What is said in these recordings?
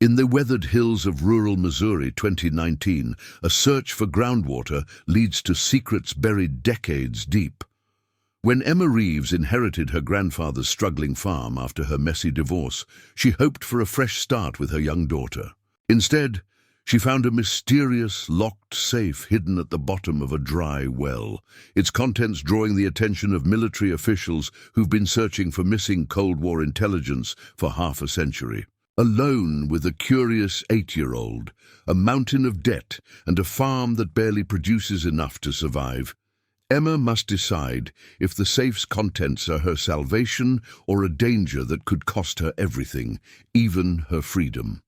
In the weathered hills of rural Missouri 2019, a search for groundwater leads to secrets buried decades deep. When Emma Reeves inherited her grandfather's struggling farm after her messy divorce, she hoped for a fresh start with her young daughter. Instead, she found a mysterious, locked safe hidden at the bottom of a dry well, its contents drawing the attention of military officials who've been searching for missing Cold War intelligence for half a century. Alone with a curious 8-year-old, a mountain of debt, and a farm that barely produces enough to survive, Emma must decide if the safe's contents are her salvation or a danger that could cost her everything, even her freedom.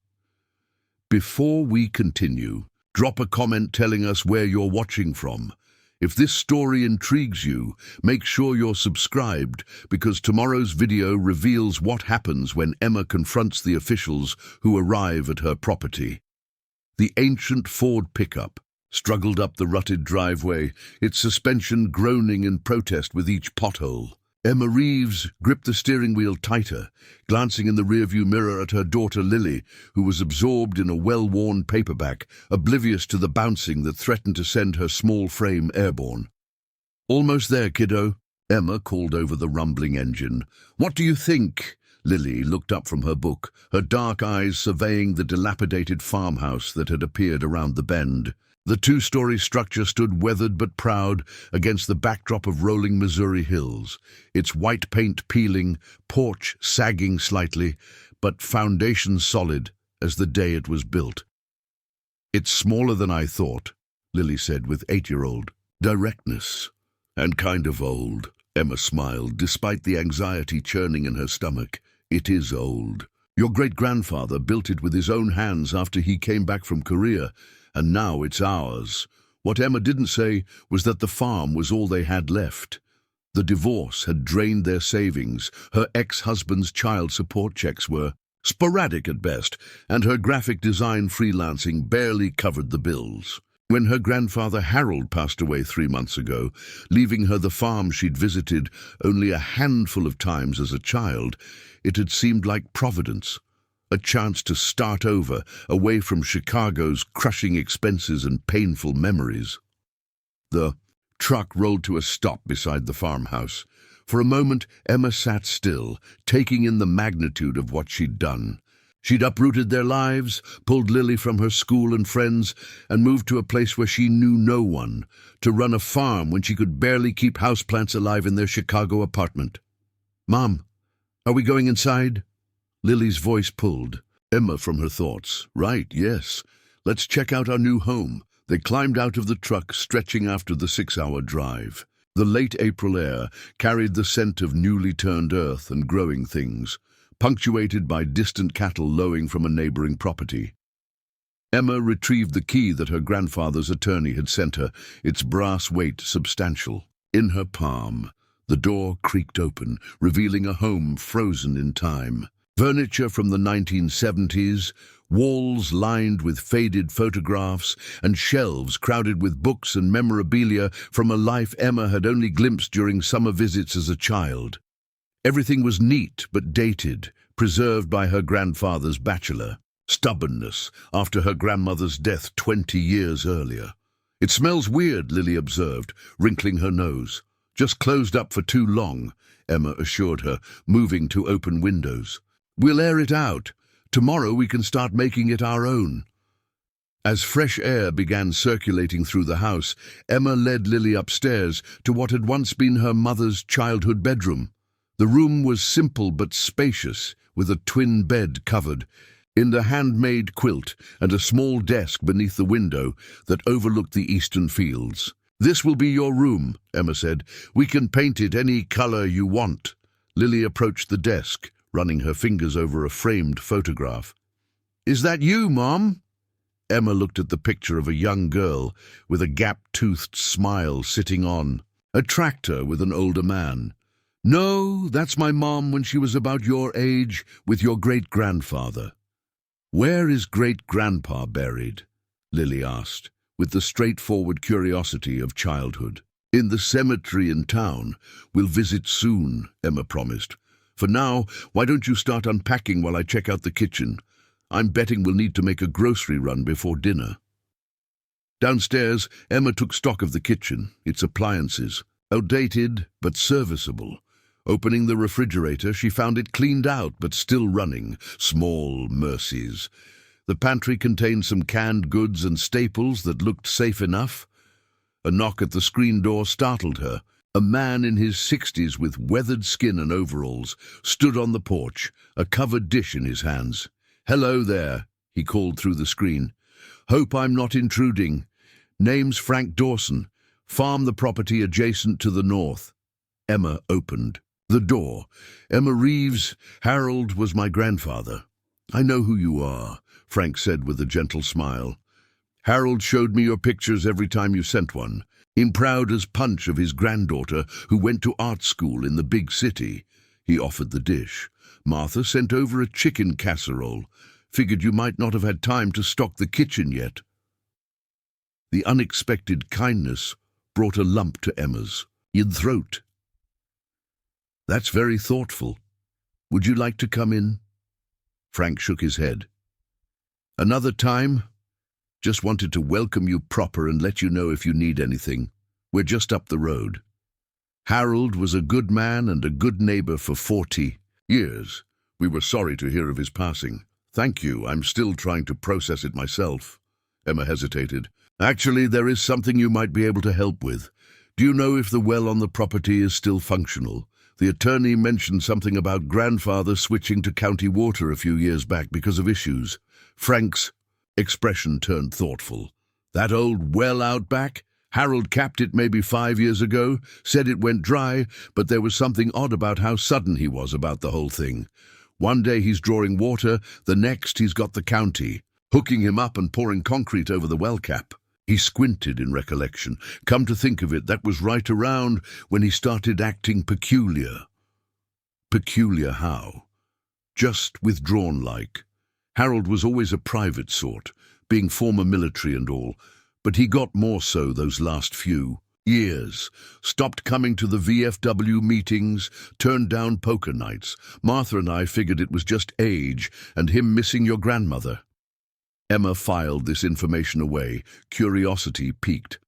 Before we continue, drop a comment telling us where you're watching from. If this story intrigues you, make sure you're subscribed, because tomorrow's video reveals what happens when Emma confronts the officials who arrive at her property. The ancient Ford pickup struggled up the rutted driveway, its suspension groaning in protest with each pothole. Emma Reeves gripped the steering wheel tighter, glancing in the rearview mirror at her daughter Lily, who was absorbed in a well-worn paperback, oblivious to the bouncing that threatened to send her small frame airborne. "Almost there, kiddo," Emma called over the rumbling engine. "What do you think?" Lily looked up from her book, her dark eyes surveying the dilapidated farmhouse that had appeared around the bend. The two-story structure stood weathered but proud against the backdrop of rolling Missouri hills, its white paint peeling, porch sagging slightly, but foundation solid as the day it was built. "It's smaller than I thought," Lily said with 8-year-old directness. "And kind of old," Emma smiled, despite the anxiety churning in her stomach. "It is old. Your great-grandfather built it with his own hands after he came back from Korea, and now it's ours." What Emma didn't say was that the farm was all they had left. The divorce had drained their savings, her ex-husband's child support checks were sporadic at best, and her graphic design freelancing barely covered the bills. When her grandfather Harold passed away 3 months ago, leaving her the farm she'd visited only a handful of times as a child, it had seemed like providence. A chance to start over, away from Chicago's crushing expenses and painful memories. The truck rolled to a stop beside the farmhouse. For a moment, Emma sat still, taking in the magnitude of what she'd done. She'd uprooted their lives, pulled Lily from her school and friends, and moved to a place where she knew no one, to run a farm when she could barely keep houseplants alive in their Chicago apartment. "Mom, are we going inside?" Lily's voice pulled Emma from her thoughts. "Right, yes. Let's check out our new home." They climbed out of the truck, stretching after the 6-hour drive. The late April air carried the scent of newly turned earth and growing things, punctuated by distant cattle lowing from a neighboring property. Emma retrieved the key that her grandfather's attorney had sent her, its brass weight substantial. In her palm, the door creaked open, revealing a home frozen in time. Furniture from the 1970s, walls lined with faded photographs, and shelves crowded with books and memorabilia from a life Emma had only glimpsed during summer visits as a child. Everything was neat but dated, preserved by her grandfather's bachelor stubbornness after her grandmother's death 20 years earlier. "It smells weird," Lily observed, wrinkling her nose. "Just closed up for too long," Emma assured her, moving to open windows. "We'll air it out. Tomorrow we can start making it our own." As fresh air began circulating through the house, Emma led Lily upstairs to what had once been her mother's childhood bedroom. The room was simple but spacious, with a twin bed covered in the handmade quilt and a small desk beneath the window that overlooked the eastern fields. "This will be your room," Emma said. "We can paint it any color you want." Lily approached the desk, running her fingers over a framed photograph. "Is that you, Mom?" Emma looked at the picture of a young girl with a gap-toothed smile sitting on a tractor with an older man. "No, that's my mom when she was about your age, with your great-grandfather." "Where is great-grandpa buried?" Lily asked, with the straightforward curiosity of childhood. "In the cemetery in town. We'll visit soon," Emma promised. "For now, why don't you start unpacking while I check out the kitchen?" I'm betting we'll need to make a grocery run before dinner. Downstairs, Emma took stock of the kitchen, its appliances. Outdated, but serviceable. Opening the refrigerator, she found it cleaned out, but still running. Small mercies. The pantry contained some canned goods and staples that looked safe enough. A knock at the screen door startled her. A man in his 60s with weathered skin and overalls stood on the porch, a covered dish in his hands. "Hello there," he called through the screen. "Hope I'm not intruding. Name's Frank Dawson. Farm the property adjacent to the north." Emma opened the door. "Emma Reeves, Harold was my grandfather." "I know who you are," Frank said with a gentle smile. "Harold showed me your pictures every time you sent one. In proud as punch of his granddaughter who went to art school in the big city." He offered the dish. "Martha sent over a chicken casserole. Figured you might not have had time to stock the kitchen yet." The unexpected kindness brought a lump to Emma's throat. "That's very thoughtful. Would you like to come in?" Frank shook his head. "Another time? Just wanted to welcome you proper and let you know if you need anything. We're just up the road. Harold was a good man and a good neighbor for 40 years. We were sorry to hear of his passing." "Thank you. I'm still trying to process it myself." Emma hesitated. "Actually, there is something you might be able to help with. Do you know if the well on the property is still functional? The attorney mentioned something about grandfather switching to county water a few years back because of issues." Frank's expression turned thoughtful. "That old well out back? Harold capped it maybe 5 years ago, said it went dry, but there was something odd about how sudden he was about the whole thing. One day he's drawing water, the next he's got the county hooking him up and pouring concrete over the well cap." He squinted in recollection. "Come to think of it, that was right around when he started acting peculiar." "Peculiar how?" "Just withdrawn-like. Harold was always a private sort, being former military and all, but he got more so those last few years. Stopped coming to the VFW meetings, turned down poker nights. Martha and I figured it was just age and him missing your grandmother." Emma filed this information away, curiosity piqued.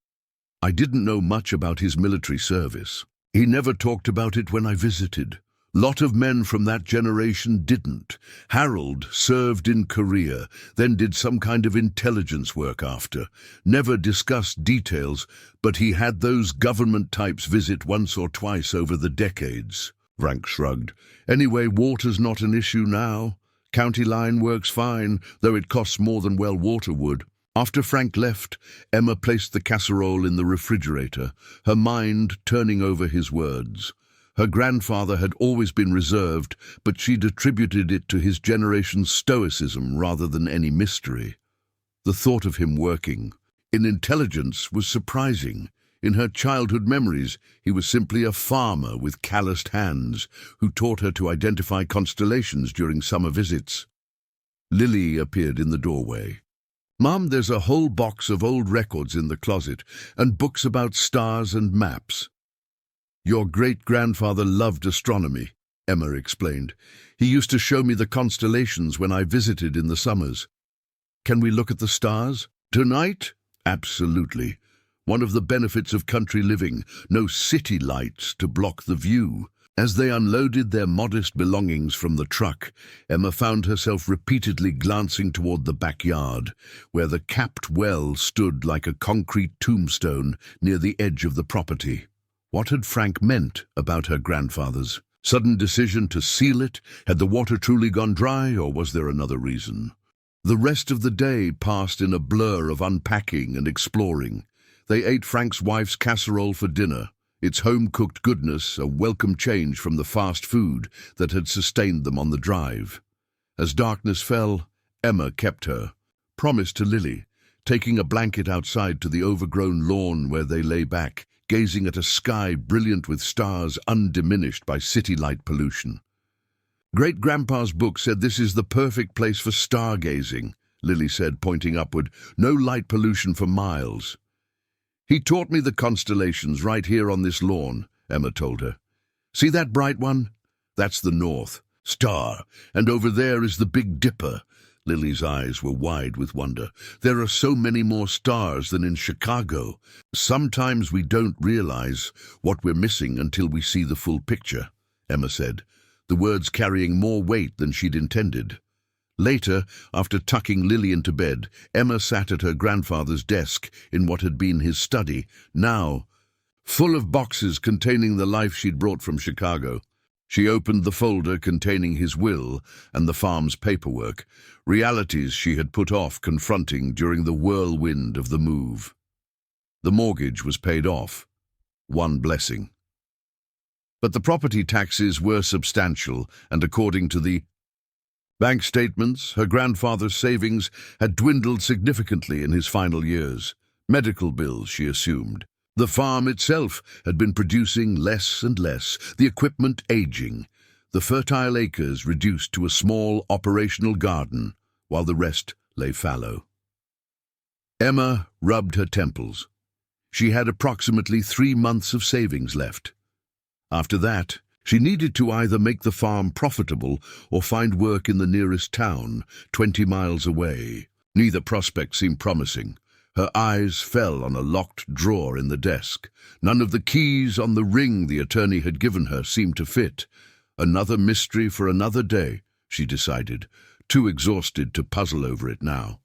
"I didn't know much about his military service. He never talked about it when I visited. Lot of men from that generation didn't. Harold served in Korea, then did some kind of intelligence work after. Never discussed details, but he had those government types visit once or twice over the decades." Frank shrugged. "Anyway, water's not an issue now. County line works fine, though it costs more than well water would." After Frank left, Emma placed the casserole in the refrigerator, her mind turning over his words. Her grandfather had always been reserved, but she'd attributed it to his generation's stoicism rather than any mystery. The thought of him working in intelligence was surprising. In her childhood memories, he was simply a farmer with calloused hands who taught her to identify constellations during summer visits. Lily appeared in the doorway. "Mom, there's a whole box of old records in the closet and books about stars and maps." "Your great-grandfather loved astronomy," Emma explained. "He used to show me the constellations when I visited in the summers." "Can we look at the stars tonight?" "Absolutely. One of the benefits of country living, no city lights to block the view." As they unloaded their modest belongings from the truck, Emma found herself repeatedly glancing toward the backyard, where the capped well stood like a concrete tombstone near the edge of the property. What had Frank meant about her grandfather's sudden decision to seal it? Had the water truly gone dry, or was there another reason? The rest of the day passed in a blur of unpacking and exploring. They ate Frank's wife's casserole for dinner, its home-cooked goodness a welcome change from the fast food that had sustained them on the drive. As darkness fell, Emma kept her promise to Lily, taking a blanket outside to the overgrown lawn where they lay back, gazing at a sky brilliant with stars undiminished by city light pollution. "Great-grandpa's book said this is the perfect place for stargazing," Lily said, pointing upward. "No light pollution for miles." "He taught me the constellations right here on this lawn," Emma told her. "See that bright one? That's the North Star, and over there is the Big Dipper. Lily's eyes were wide with wonder. There are so many more stars than in Chicago. Sometimes we don't realize what we're missing until we see the full picture, Emma said, the words carrying more weight than she'd intended. Later, after tucking Lily into bed, Emma sat at her grandfather's desk in what had been his study, now full of boxes containing the life she'd brought from Chicago. She opened the folder containing his will and the farm's paperwork, realities she had put off confronting during the whirlwind of the move. The mortgage was paid off, one blessing. But the property taxes were substantial, and according to the bank statements, her grandfather's savings had dwindled significantly in his final years. Medical bills, she assumed. The farm itself had been producing less and less, the equipment aging, the fertile acres reduced to a small operational garden, while the rest lay fallow. Emma rubbed her temples. She had approximately 3 months of savings left. After that, she needed to either make the farm profitable or find work in the nearest town, 20 miles away. Neither prospect seemed promising. Her eyes fell on a locked drawer in the desk. None of the keys on the ring the attorney had given her seemed to fit. Another mystery for another day, she decided, too exhausted to puzzle over it now.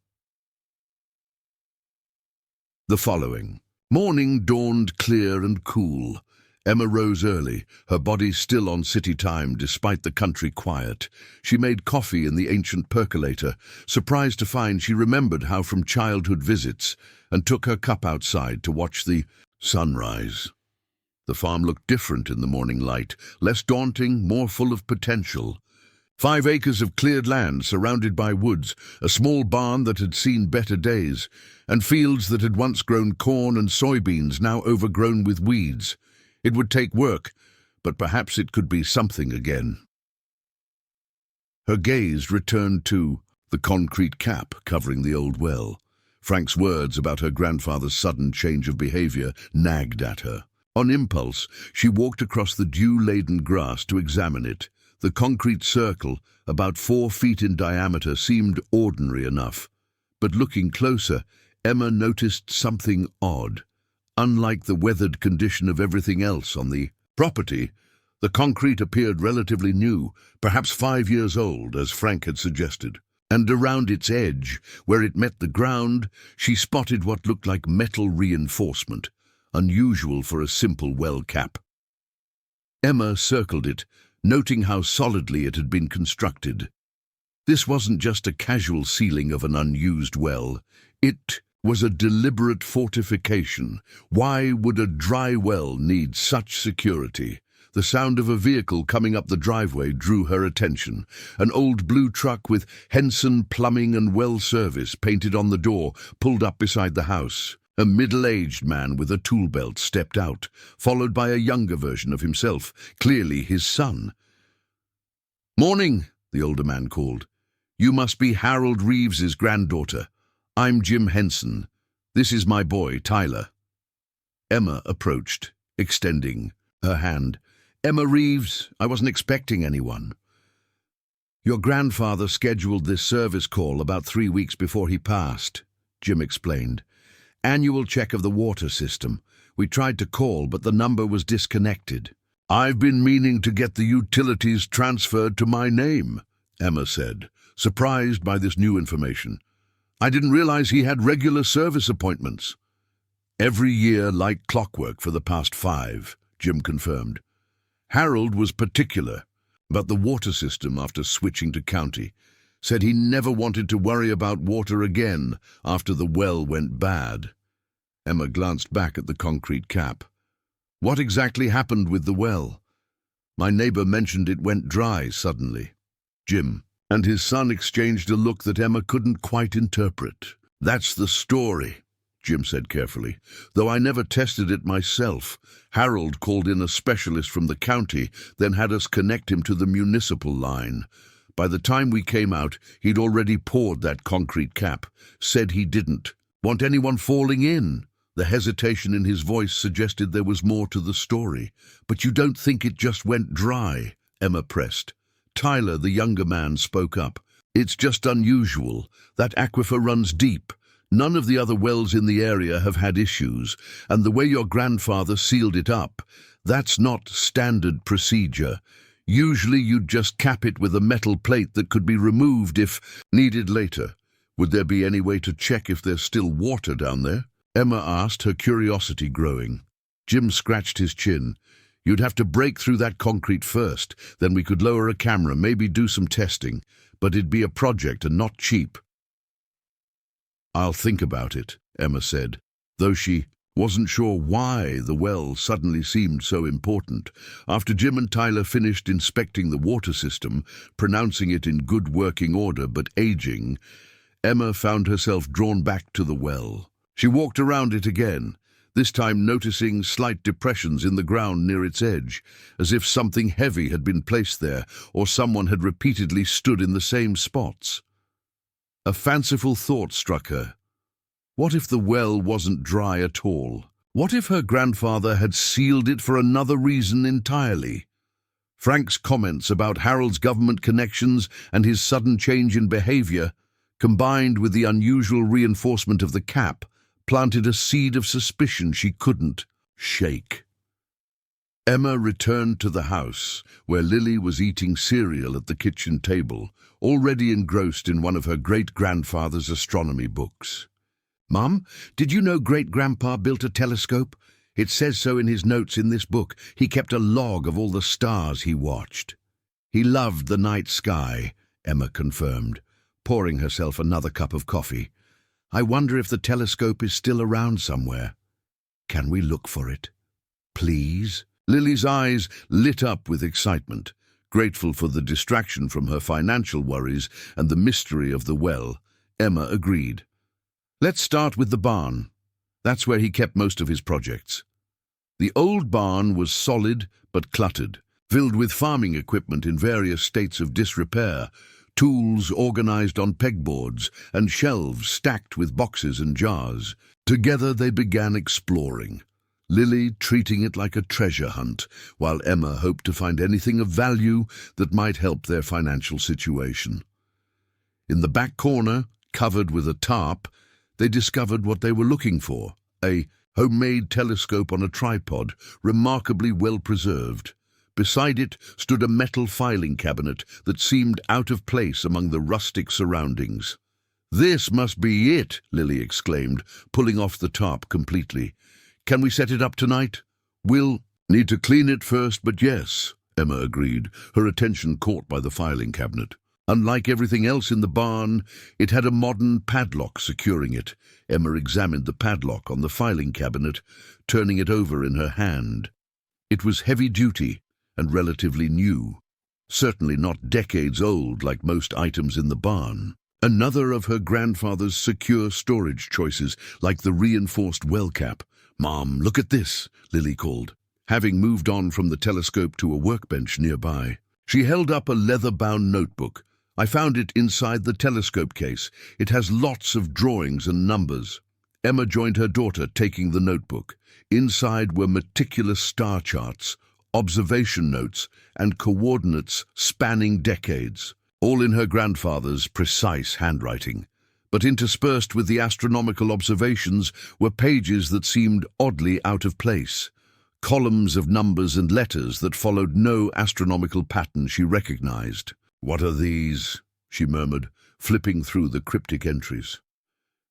The following morning dawned clear and cool. Emma rose early, her body still on city time despite the country quiet. She made coffee in the ancient percolator, surprised to find she remembered how from childhood visits, and took her cup outside to watch the sunrise. The farm looked different in the morning light, less daunting, more full of potential. 5 acres of cleared land surrounded by woods, a small barn that had seen better days, and fields that had once grown corn and soybeans now overgrown with weeds. It would take work, but perhaps it could be something again. Her gaze returned to the concrete cap covering the old well. Frank's words about her grandfather's sudden change of behavior nagged at her. On impulse, she walked across the dew-laden grass to examine it. The concrete circle, about 4 feet in diameter, seemed ordinary enough. But looking closer, Emma noticed something odd. Unlike the weathered condition of everything else on the property, the concrete appeared relatively new, perhaps 5 years old, as Frank had suggested. And around its edge, where it met the ground, she spotted what looked like metal reinforcement, unusual for a simple well cap. Emma circled it, noting how solidly it had been constructed. This wasn't just a casual sealing of an unused well. It was a deliberate fortification. Why would a dry well need such security? The sound of a vehicle coming up the driveway drew her attention. An old blue truck with Henson Plumbing and Well Service painted on the door pulled up beside the house. A middle-aged man with a tool belt stepped out, followed by a younger version of himself, clearly his son. "Morning," the older man called. "You must be Harold Reeves's granddaughter. I'm Jim Henson. This is my boy, Tyler." Emma approached, extending her hand. "Emma Reeves, I wasn't expecting anyone." "Your grandfather scheduled this service call about 3 weeks before he passed," Jim explained. "Annual check of the water system. We tried to call, but the number was disconnected." "I've been meaning to get the utilities transferred to my name," Emma said, surprised by this new information. "I didn't realize he had regular service appointments." "Every year like clockwork for the past 5, Jim confirmed. Harold was particular about the water system after switching to county. Said he never wanted to worry about water again after the well went bad. Emma glanced back at the concrete cap. "What exactly happened with the well?" "My neighbor mentioned it went dry suddenly." Jim and his son exchanged a look that Emma couldn't quite interpret. "That's the story," Jim said carefully. "Though I never tested it myself. Harold called in a specialist from the county, then had us connect him to the municipal line. By the time we came out, he'd already poured that concrete cap. Said he didn't want anyone falling in." The hesitation in his voice suggested there was more to the story. "But you don't think it just went dry?" Emma pressed. Tyler, the younger man, spoke up. It's just unusual. That aquifer runs deep. None of the other wells in the area have had issues, and the way your grandfather sealed it up, that's not standard procedure. Usually you'd just cap it with a metal plate that could be removed if needed later. Would there be any way to check if there's still water down there? Emma asked, her curiosity growing. Jim scratched his chin. You'd have to break through that concrete first, then we could lower a camera, maybe do some testing, but it'd be a project and not cheap. I'll think about it, Emma said, though she wasn't sure why the well suddenly seemed so important. After Jim and Tyler finished inspecting the water system, pronouncing it in good working order but aging, Emma found herself drawn back to the well. She walked around it again, this time noticing slight depressions in the ground near its edge, as if something heavy had been placed there or someone had repeatedly stood in the same spots. A fanciful thought struck her. What if the well wasn't dry at all? What if her grandfather had sealed it for another reason entirely? Frank's comments about Harold's government connections and his sudden change in behavior, combined with the unusual reinforcement of the cap, planted a seed of suspicion she couldn't shake. Emma returned to the house, where Lily was eating cereal at the kitchen table, already engrossed in one of her great-grandfather's astronomy books. "Mum, did you know Great-Grandpa built a telescope? It says so in his notes in this book. He kept a log of all the stars he watched." "He loved the night sky," Emma confirmed, pouring herself another cup of coffee. "I wonder if the telescope is still around somewhere. Can we look for it? Please?" Lily's eyes lit up with excitement. Grateful for the distraction from her financial worries and the mystery of the well, Emma agreed. "Let's start with the barn. That's where he kept most of his projects." The old barn was solid but cluttered, filled with farming equipment in various states of disrepair, tools organized on pegboards, and shelves stacked with boxes and jars. Together they began exploring, Lily treating it like a treasure hunt, while Emma hoped to find anything of value that might help their financial situation. In the back corner, covered with a tarp, they discovered what they were looking for, a homemade telescope on a tripod, remarkably well preserved. Beside it stood a metal filing cabinet that seemed out of place among the rustic surroundings. "This must be it," Lily exclaimed, pulling off the tarp completely. "Can we set it up tonight?" "We'll need to clean it first, but yes," Emma agreed, her attention caught by the filing cabinet. Unlike everything else in the barn, it had a modern padlock securing it. Emma examined the padlock on the filing cabinet, turning it over in her hand. It was heavy-duty and relatively new, certainly not decades old like most items in the barn. Another of her grandfather's secure storage choices, like the reinforced well cap. "Mom, look at this," Lily called, having moved on from the telescope to a workbench nearby. She held up a leather-bound notebook. "I found it inside the telescope case. It has lots of drawings and numbers." Emma joined her daughter, taking the notebook. Inside were meticulous star charts, observation notes, and coordinates spanning decades, all in her grandfather's precise handwriting. But interspersed with the astronomical observations were pages that seemed oddly out of place, columns of numbers and letters that followed no astronomical pattern she recognized. "What are these?" she murmured, flipping through the cryptic entries.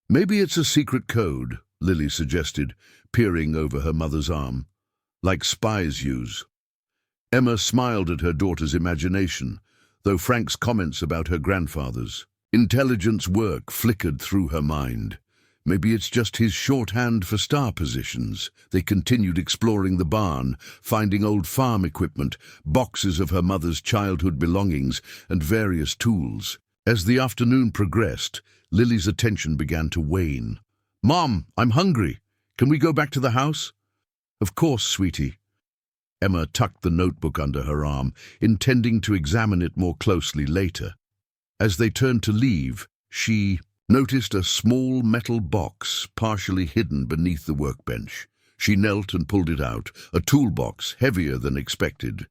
"Maybe it's a secret code," Lily suggested, peering over her mother's arm. "Like spies use." Emma smiled at her daughter's imagination, though Frank's comments about her grandfather's intelligence work flickered through her mind. Maybe it's just his shorthand for star positions. They continued exploring the barn, finding old farm equipment, boxes of her mother's childhood belongings, and various tools. As the afternoon progressed, Lily's attention began to wane. "Mom, I'm hungry. Can we go back to the house?" "Of course, sweetie." Emma tucked the notebook under her arm, intending to examine it more closely later. As they turned to leave, she noticed a small metal box partially hidden beneath the workbench. She knelt and pulled it out, a toolbox heavier than expected.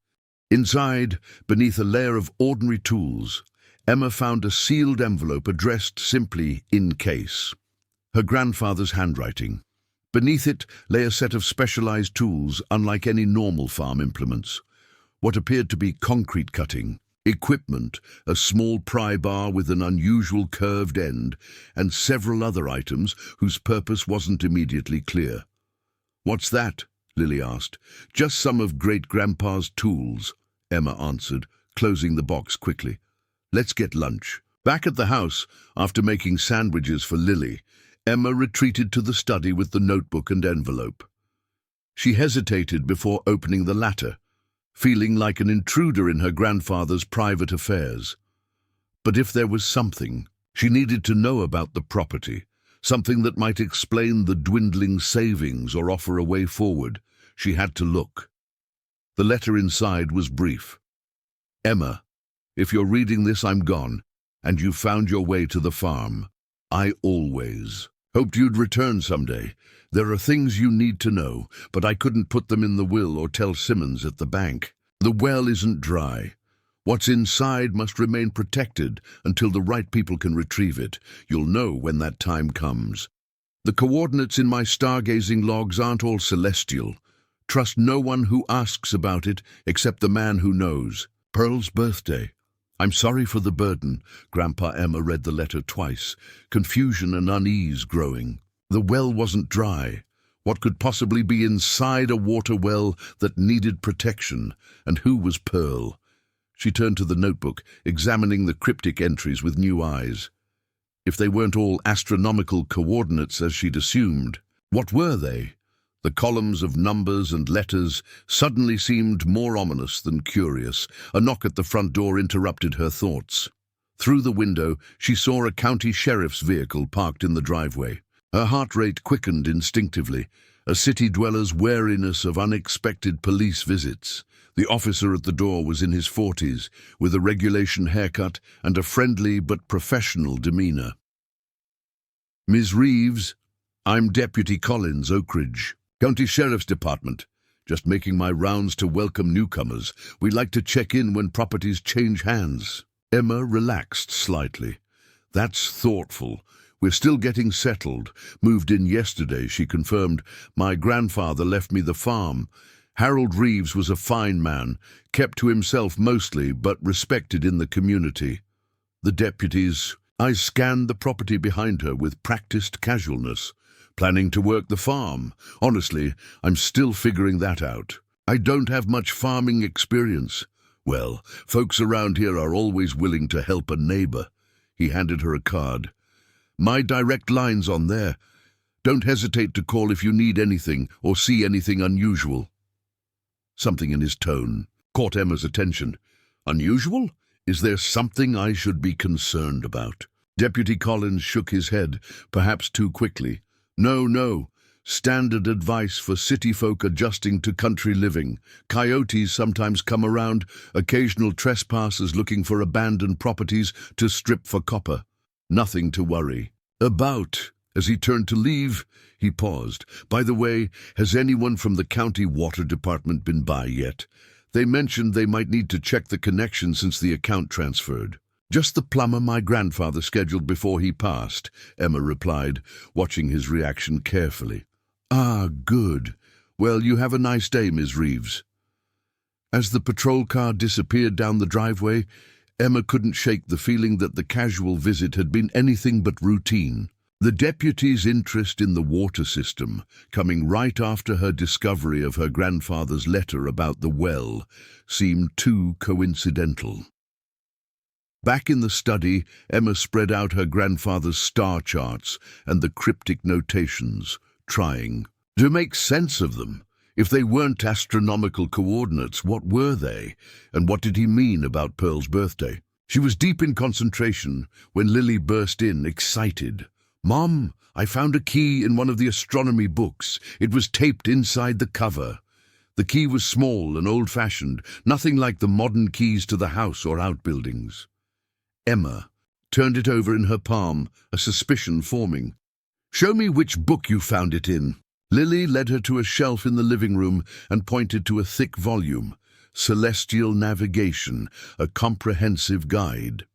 Inside, beneath a layer of ordinary tools, Emma found a sealed envelope addressed simply "in case." Her grandfather's handwriting. Beneath it lay a set of specialized tools unlike any normal farm implements. What appeared to be concrete cutting, equipment, a small pry bar with an unusual curved end, and several other items whose purpose wasn't immediately clear. "What's that?" Lily asked. "Just some of Great-Grandpa's tools," Emma answered, closing the box quickly. "Let's get lunch." Back at the house, after making sandwiches for Lily, Emma retreated to the study with the notebook and envelope. She hesitated before opening the latter, feeling like an intruder in her grandfather's private affairs. But if there was something, she needed to know about the property, something that might explain the dwindling savings or offer a way forward. She had to look. The letter inside was brief. "Emma, if you're reading this, I'm gone, and you found your way to the farm. I always hoped you'd return someday. There are things you need to know, but I couldn't put them in the will or tell Simmons at the bank. The well isn't dry. What's inside must remain protected until the right people can retrieve it. You'll know when that time comes. The coordinates in my stargazing logs aren't all celestial. Trust no one who asks about it except the man who knows. Pearl's birthday. I'm sorry for the burden." Grandpa Emma read the letter twice, confusion and unease growing. The well wasn't dry. What could possibly be inside a water well that needed protection? And who was Pearl? She turned to the notebook, examining the cryptic entries with new eyes. If they weren't all astronomical coordinates as she'd assumed, what were they? The columns of numbers and letters suddenly seemed more ominous than curious. A knock at the front door interrupted her thoughts. Through the window, she saw a county sheriff's vehicle parked in the driveway. Her heart rate quickened instinctively, a city dweller's wariness of unexpected police visits. The officer at the door was in his 40s, with a regulation haircut and a friendly but professional demeanor. "Ms. Reeves, I'm Deputy Collins, Oakridge, County Sheriff's Department. Just making my rounds to welcome newcomers. We like to check in when properties change hands." Emma relaxed slightly. "That's thoughtful. We're still getting settled. Moved in yesterday," she confirmed. "My grandfather left me the farm. Harold Reeves was a fine man, kept to himself mostly, but respected in the community." The deputy's eyes scanned the property behind her with practiced casualness. "Planning to work the farm? Honestly, I'm still figuring that out. I don't have much farming experience." "Well, folks around here are always willing to help a neighbor." He handed her a card. "My direct line's on there. Don't hesitate to call if you need anything or see anything unusual." Something in his tone caught Emma's attention. "Unusual? Is there something I should be concerned about?" Deputy Collins shook his head, perhaps too quickly. No. Standard advice for city folk adjusting to country living. Coyotes sometimes come around, occasional trespassers looking for abandoned properties to strip for copper. Nothing to worry about." As he turned to leave, he paused. "By the way, has anyone from the county water department been by yet? They mentioned they might need to check the connection since the account transferred." "Just the plumber my grandfather scheduled before he passed," Emma replied, watching his reaction carefully. "Ah, good. Well, you have a nice day, Ms. Reeves." As the patrol car disappeared down the driveway, Emma couldn't shake the feeling that the casual visit had been anything but routine. The deputy's interest in the water system, coming right after her discovery of her grandfather's letter about the well, seemed too coincidental. Back in the study, Emma spread out her grandfather's star charts and the cryptic notations, trying to make sense of them. If they weren't astronomical coordinates, what were they? And what did he mean about Pearl's birthday? She was deep in concentration when Lily burst in, excited. "Mom, I found a key in one of the astronomy books. It was taped inside the cover." The key was small and old-fashioned, nothing like the modern keys to the house or outbuildings. Emma turned it over in her palm, a suspicion forming. "Show me which book you found it in." Lily led her to a shelf in the living room and pointed to a thick volume, Celestial Navigation, a comprehensive guide.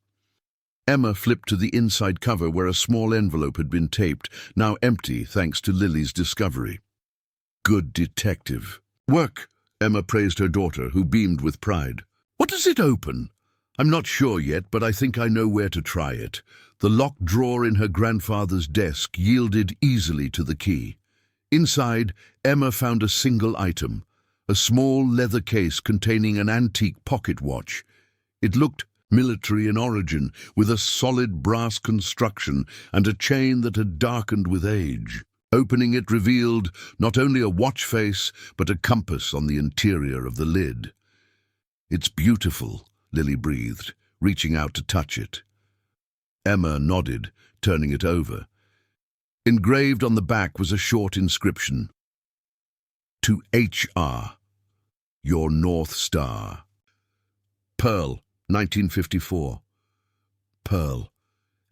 Emma flipped to the inside cover where a small envelope had been taped, now empty thanks to Lily's discovery. Good detective. Work, Emma praised her daughter, who beamed with pride. What does it open? I'm not sure yet, but I think I know where to try it. The locked drawer in her grandfather's desk yielded easily to the key. Inside, Emma found a single item, a small leather case containing an antique pocket watch. It looked military in origin, with a solid brass construction and a chain that had darkened with age. Opening it revealed not only a watch face, but a compass on the interior of the lid. It's beautiful, Lily breathed, reaching out to touch it. Emma nodded, turning it over. Engraved on the back was a short inscription. To H.R., your North Star. Peril, 1954. Pearl,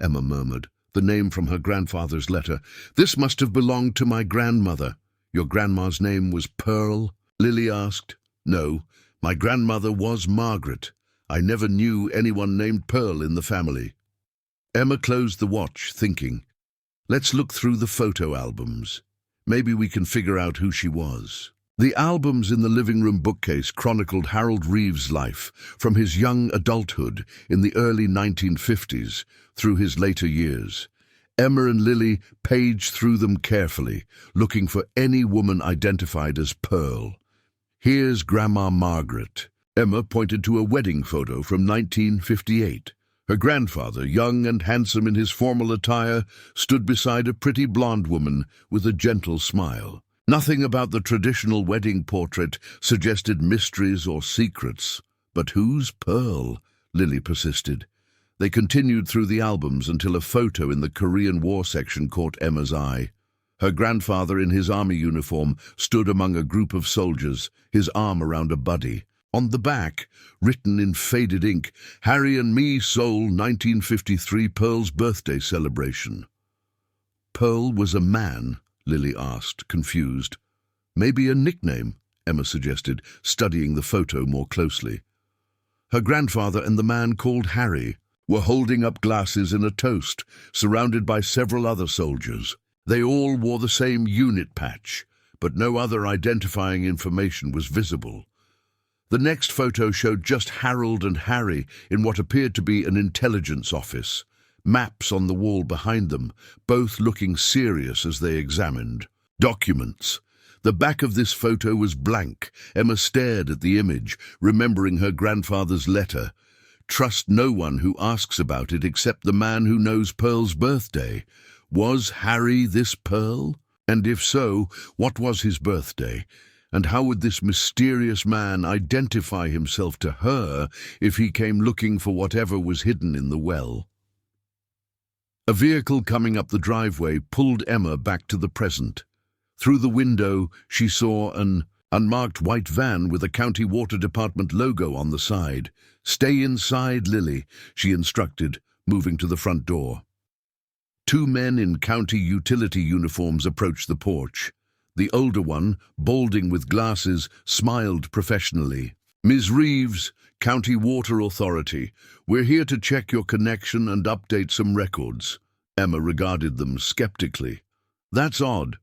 Emma murmured, the name from her grandfather's letter. This must have belonged to my grandmother. Your grandma's name was Pearl? Lily asked. No, my grandmother was Margaret. I never knew anyone named Pearl in the family. Emma closed the watch, thinking, let's look through the photo albums. Maybe we can figure out who she was. The albums in the living room bookcase chronicled Harold Reeves' life, from his young adulthood in the early 1950s through his later years. Emma and Lily paged through them carefully, looking for any woman identified as Pearl. Here's Grandma Margaret. Emma pointed to a wedding photo from 1958. Her grandfather, young and handsome in his formal attire, stood beside a pretty blonde woman with a gentle smile. Nothing about the traditional wedding portrait suggested mysteries or secrets. But who's Pearl? Lily persisted. They continued through the albums until a photo in the Korean War section caught Emma's eye. Her grandfather in his army uniform stood among a group of soldiers, his arm around a buddy. On the back, written in faded ink, Harry and me, Seoul, 1953, Pearl's birthday celebration. Pearl was a man? Lily asked, confused. Maybe a nickname, Emma suggested, studying the photo more closely. Her grandfather and the man called Harry were holding up glasses in a toast, surrounded by several other soldiers. They all wore the same unit patch, but no other identifying information was visible. The next photo showed just Harold and Harry in what appeared to be an intelligence office. Maps on the wall behind them, both looking serious as they examined. Documents. The back of this photo was blank. Emma stared at the image, remembering her grandfather's letter. Trust no one who asks about it except the man who knows Pearl's birthday. Was Harry this Pearl? And if so, what was his birthday? And how would this mysterious man identify himself to her if he came looking for whatever was hidden in the well? A vehicle coming up the driveway pulled Emma back to the present. Through the window, she saw an unmarked white van with a County Water Department logo on the side. Stay inside, Lily, she instructed, moving to the front door. Two men in county utility uniforms approached the porch. The older one, balding with glasses, smiled professionally. Ms. Reeves, County Water Authority, we're here to check your connection and update some records. Emma regarded them skeptically. That's odd.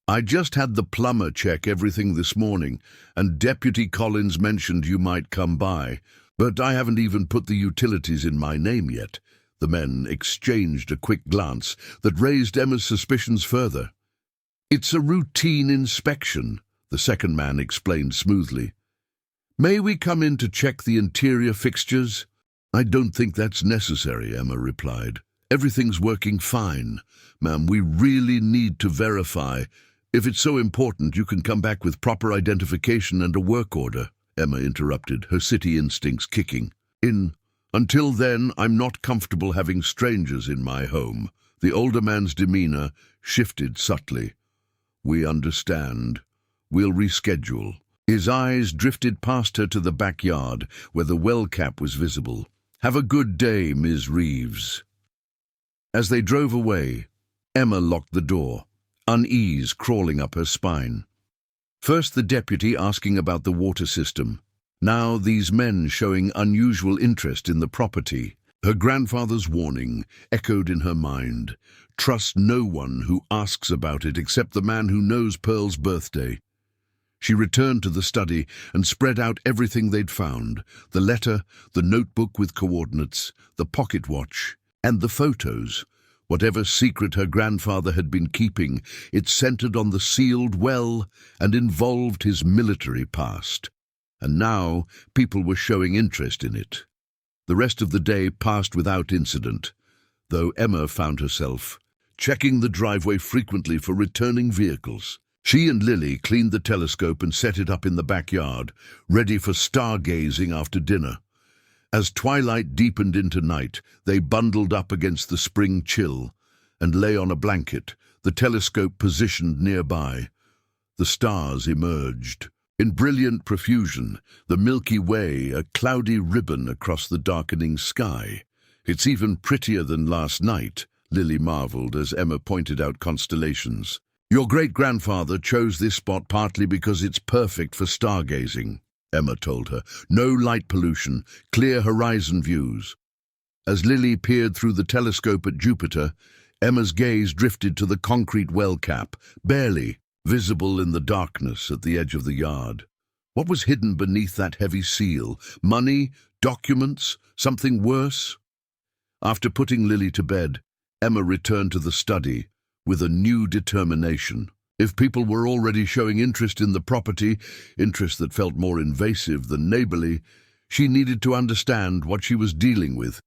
I just had the plumber check everything this morning, and Deputy Collins mentioned you might come by, but I haven't even put the utilities in my name yet. The men exchanged a quick glance that raised Emma's suspicions further. It's a routine inspection, the second man explained smoothly. May we come in to check the interior fixtures? I don't think that's necessary, Emma replied. Everything's working fine. Ma'am, we really need to verify. If it's so important, you can come back with proper identification and a work order, Emma interrupted, her city instincts kicking. Until then, I'm not comfortable having strangers in my home. The older man's demeanor shifted subtly. We understand. We'll reschedule. His eyes drifted past her to the backyard, where the well cap was visible. Have a good day, Ms. Reeves. As they drove away, Emma locked the door, unease crawling up her spine. First the deputy asking about the water system. Now these men showing unusual interest in the property. Her grandfather's warning echoed in her mind. Trust no one who asks about it except the man who knows Pearl's birthday. She returned to the study and spread out everything they'd found: the letter, the notebook with coordinates, the pocket watch, and the photos. Whatever secret her grandfather had been keeping, it centered on the sealed well and involved his military past. And now people were showing interest in it. The rest of the day passed without incident, though Emma found herself checking the driveway frequently for returning vehicles. She and Lily cleaned the telescope and set it up in the backyard, ready for stargazing after dinner. As twilight deepened into night, they bundled up against the spring chill and lay on a blanket, the telescope positioned nearby. The stars emerged. In brilliant profusion, the Milky Way, a cloudy ribbon across the darkening sky. "It's even prettier than last night," Lily marveled as Emma pointed out constellations. "Your great-grandfather chose this spot partly because it's perfect for stargazing," Emma told her. "No light pollution, clear horizon views." As Lily peered through the telescope at Jupiter, Emma's gaze drifted to the concrete well cap, barely visible in the darkness at the edge of the yard. What was hidden beneath that heavy seal? Money? Documents? Something worse? After putting Lily to bed, Emma returned to the study with a new determination. If people were already showing interest in the property, interest that felt more invasive than neighborly, she needed to understand what she was dealing with.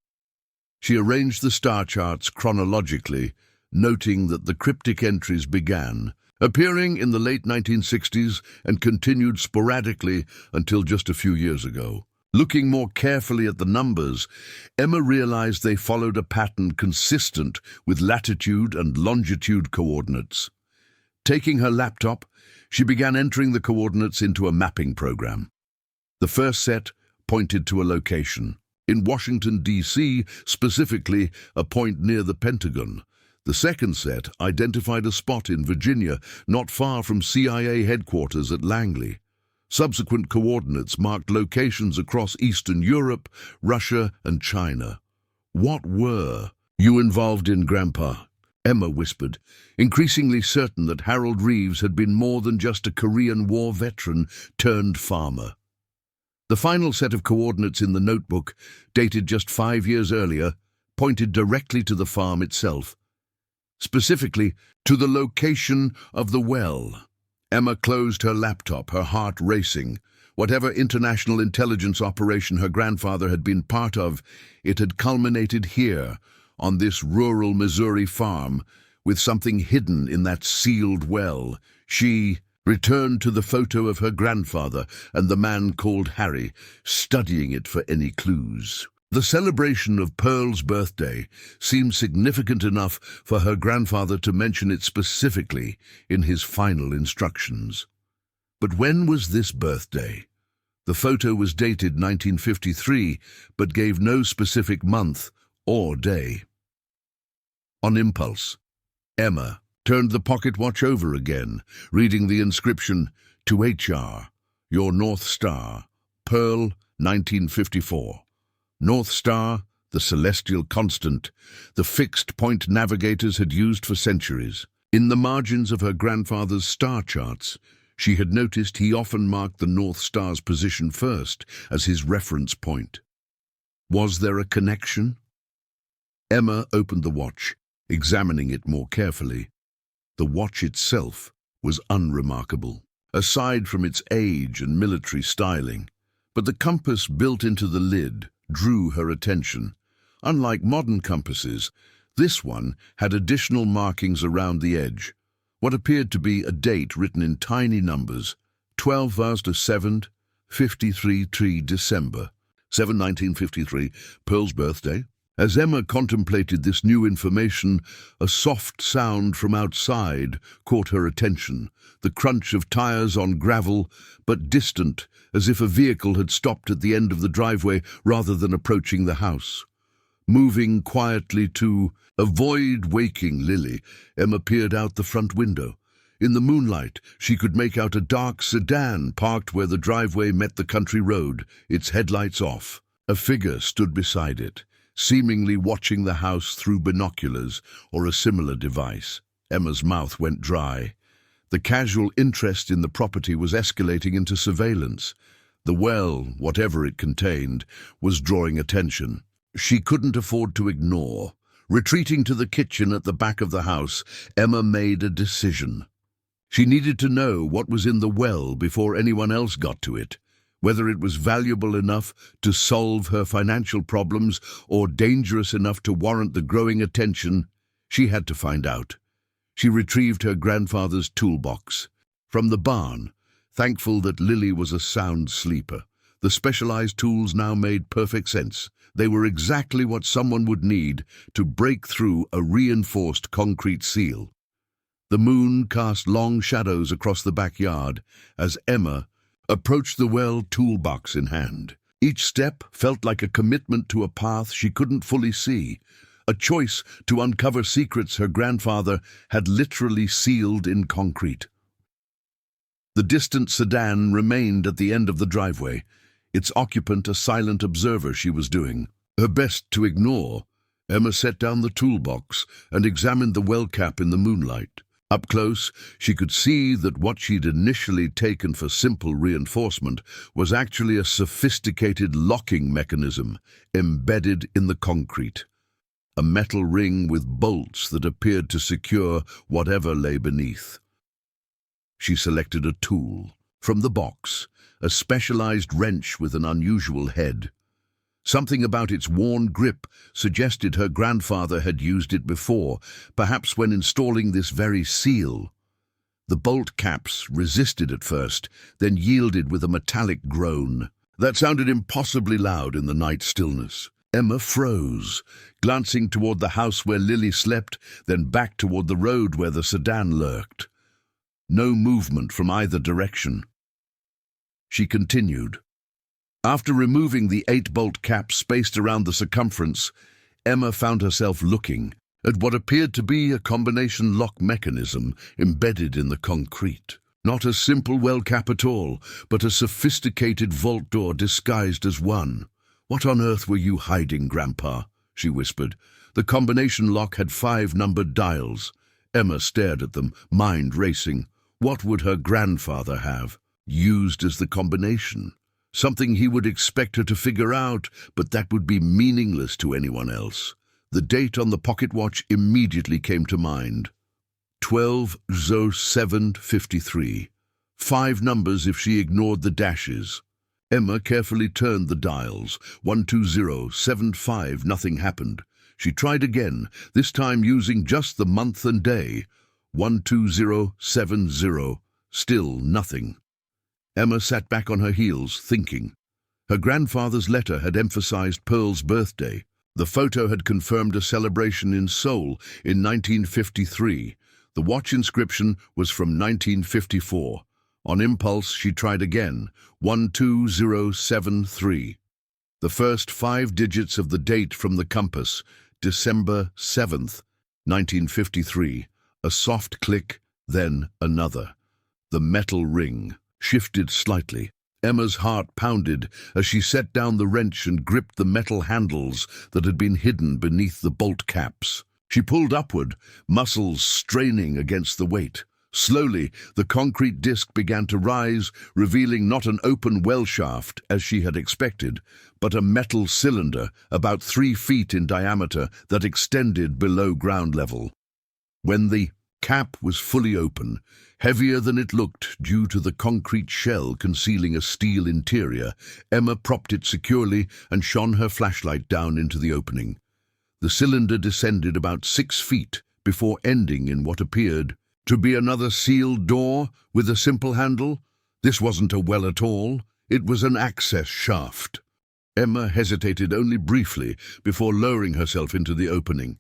She arranged the star charts chronologically, noting that the cryptic entries began appearing in the late 1960s and continued sporadically until just a few years ago. Looking more carefully at the numbers, Emma realized they followed a pattern consistent with latitude and longitude coordinates. Taking her laptop, she began entering the coordinates into a mapping program. The first set pointed to a location. In Washington, D.C., specifically a point near the Pentagon. The second set identified a spot in Virginia, not far from CIA headquarters at Langley. Subsequent coordinates marked locations across Eastern Europe, Russia, and China. "What were you involved in, Grandpa?" Emma whispered, increasingly certain that Harold Reeves had been more than just a Korean War veteran turned farmer. The final set of coordinates in the notebook, dated just 5 years earlier, pointed directly to the farm itself, specifically to the location of the well. Emma closed her laptop, her heart racing. Whatever international intelligence operation her grandfather had been part of, it had culminated here, on this rural Missouri farm, with something hidden in that sealed well. She returned to the photo of her grandfather and the man called Harry, studying it for any clues. The celebration of Pearl's birthday seemed significant enough for her grandfather to mention it specifically in his final instructions. But when was this birthday? The photo was dated 1953, but gave no specific month or day. On impulse, Emma turned the pocket watch over again, reading the inscription, "To HR, your North Star, Pearl, 1954. North Star, the celestial constant, the fixed point navigators had used for centuries. In the margins of her grandfather's star charts, she had noticed he often marked the North Star's position first as his reference point. Was there a connection? Emma opened the watch, examining it more carefully. The watch itself was unremarkable, aside from its age and military styling. But the compass built into the lid drew her attention. Unlike modern compasses, this one had additional markings around the edge, what appeared to be a date written in tiny numbers: 12 hours to 7, 53 December, 1953, Pearl's birthday. As Emma contemplated this new information, a soft sound from outside caught her attention, the crunch of tires on gravel, but distant, as if a vehicle had stopped at the end of the driveway rather than approaching the house. Moving quietly to avoid waking Lily, Emma peered out the front window. In the moonlight, she could make out a dark sedan parked where the driveway met the country road, its headlights off. A figure stood beside it, seemingly watching the house through binoculars or a similar device. Emma's mouth went dry. The casual interest in the property was escalating into surveillance. The well, whatever it contained, was drawing attention. She couldn't afford to ignore. Retreating to the kitchen at the back of the house, Emma made a decision. She needed to know what was in the well before anyone else got to it. Whether it was valuable enough to solve her financial problems or dangerous enough to warrant the growing attention, she had to find out. She retrieved her grandfather's toolbox from the barn, thankful that Lily was a sound sleeper. The specialized tools now made perfect sense. They were exactly what someone would need to break through a reinforced concrete seal. The moon cast long shadows across the backyard as Emma approached the well, toolbox in hand. Each step felt like a commitment to a path she couldn't fully see, a choice to uncover secrets her grandfather had literally sealed in concrete. The distant sedan remained at the end of the driveway, its occupant a silent observer she was doing her best to ignore. Emma set down the toolbox and examined the well cap in the moonlight. Up close, she could see that what she'd initially taken for simple reinforcement was actually a sophisticated locking mechanism embedded in the concrete. A metal ring with bolts that appeared to secure whatever lay beneath. She selected a tool. From the box, a specialized wrench with an unusual head. Something about its worn grip suggested her grandfather had used it before, perhaps when installing this very seal. The bolt caps resisted at first, then yielded with a metallic groan that sounded impossibly loud in the night stillness. Emma froze, glancing toward the house where Lily slept, then back toward the road where the sedan lurked. No movement from either direction. She continued. After removing the 8-bolt cap spaced around the circumference, Emma found herself looking at what appeared to be a combination lock mechanism embedded in the concrete. Not a simple well cap at all, but a sophisticated vault door disguised as one. "What on earth were you hiding, Grandpa?" she whispered. The combination lock had 5 numbered dials. Emma stared at them, mind racing. What would her grandfather have used as the combination? Something he would expect her to figure out, but that would be meaningless to anyone else. The date on the pocket watch immediately came to mind. 12/07/53. 5 numbers if she ignored the dashes. Emma carefully turned the dials. 12075, nothing happened. She tried again, this time using just the month and day. 12070, still nothing. Emma sat back on her heels, thinking. Her grandfather's letter had emphasized Pearl's birthday. The photo had confirmed a celebration in Seoul in 1953. The watch inscription was from 1954. On impulse, she tried again, 12073. The first 5 digits of the date from the compass, December 7th, 1953. A soft click, then another. The metal ring shifted slightly. Emma's heart pounded as she set down the wrench and gripped the metal handles that had been hidden beneath the bolt caps. She pulled upward, muscles straining against the weight. Slowly, the concrete disc began to rise, revealing not an open well shaft, as she had expected, but a metal cylinder about 3 feet in diameter that extended below ground level. When the cap was fully open, heavier than it looked due to the concrete shell concealing a steel interior, Emma propped it securely and shone her flashlight down into the opening. The cylinder descended about 6 feet before ending in what appeared to be another sealed door with a simple handle. This wasn't a well at all. It was an access shaft. Emma hesitated only briefly before lowering herself into the opening.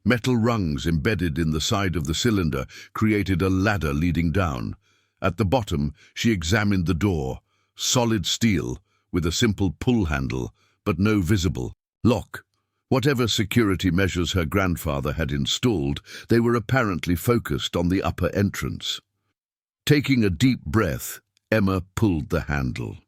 Metal rungs embedded in the side of the cylinder created a ladder leading down. At the bottom, she examined the door. Solid steel, with a simple pull handle, but no visible lock. Whatever security measures her grandfather had installed, they were apparently focused on the upper entrance. Taking a deep breath, Emma pulled the handle.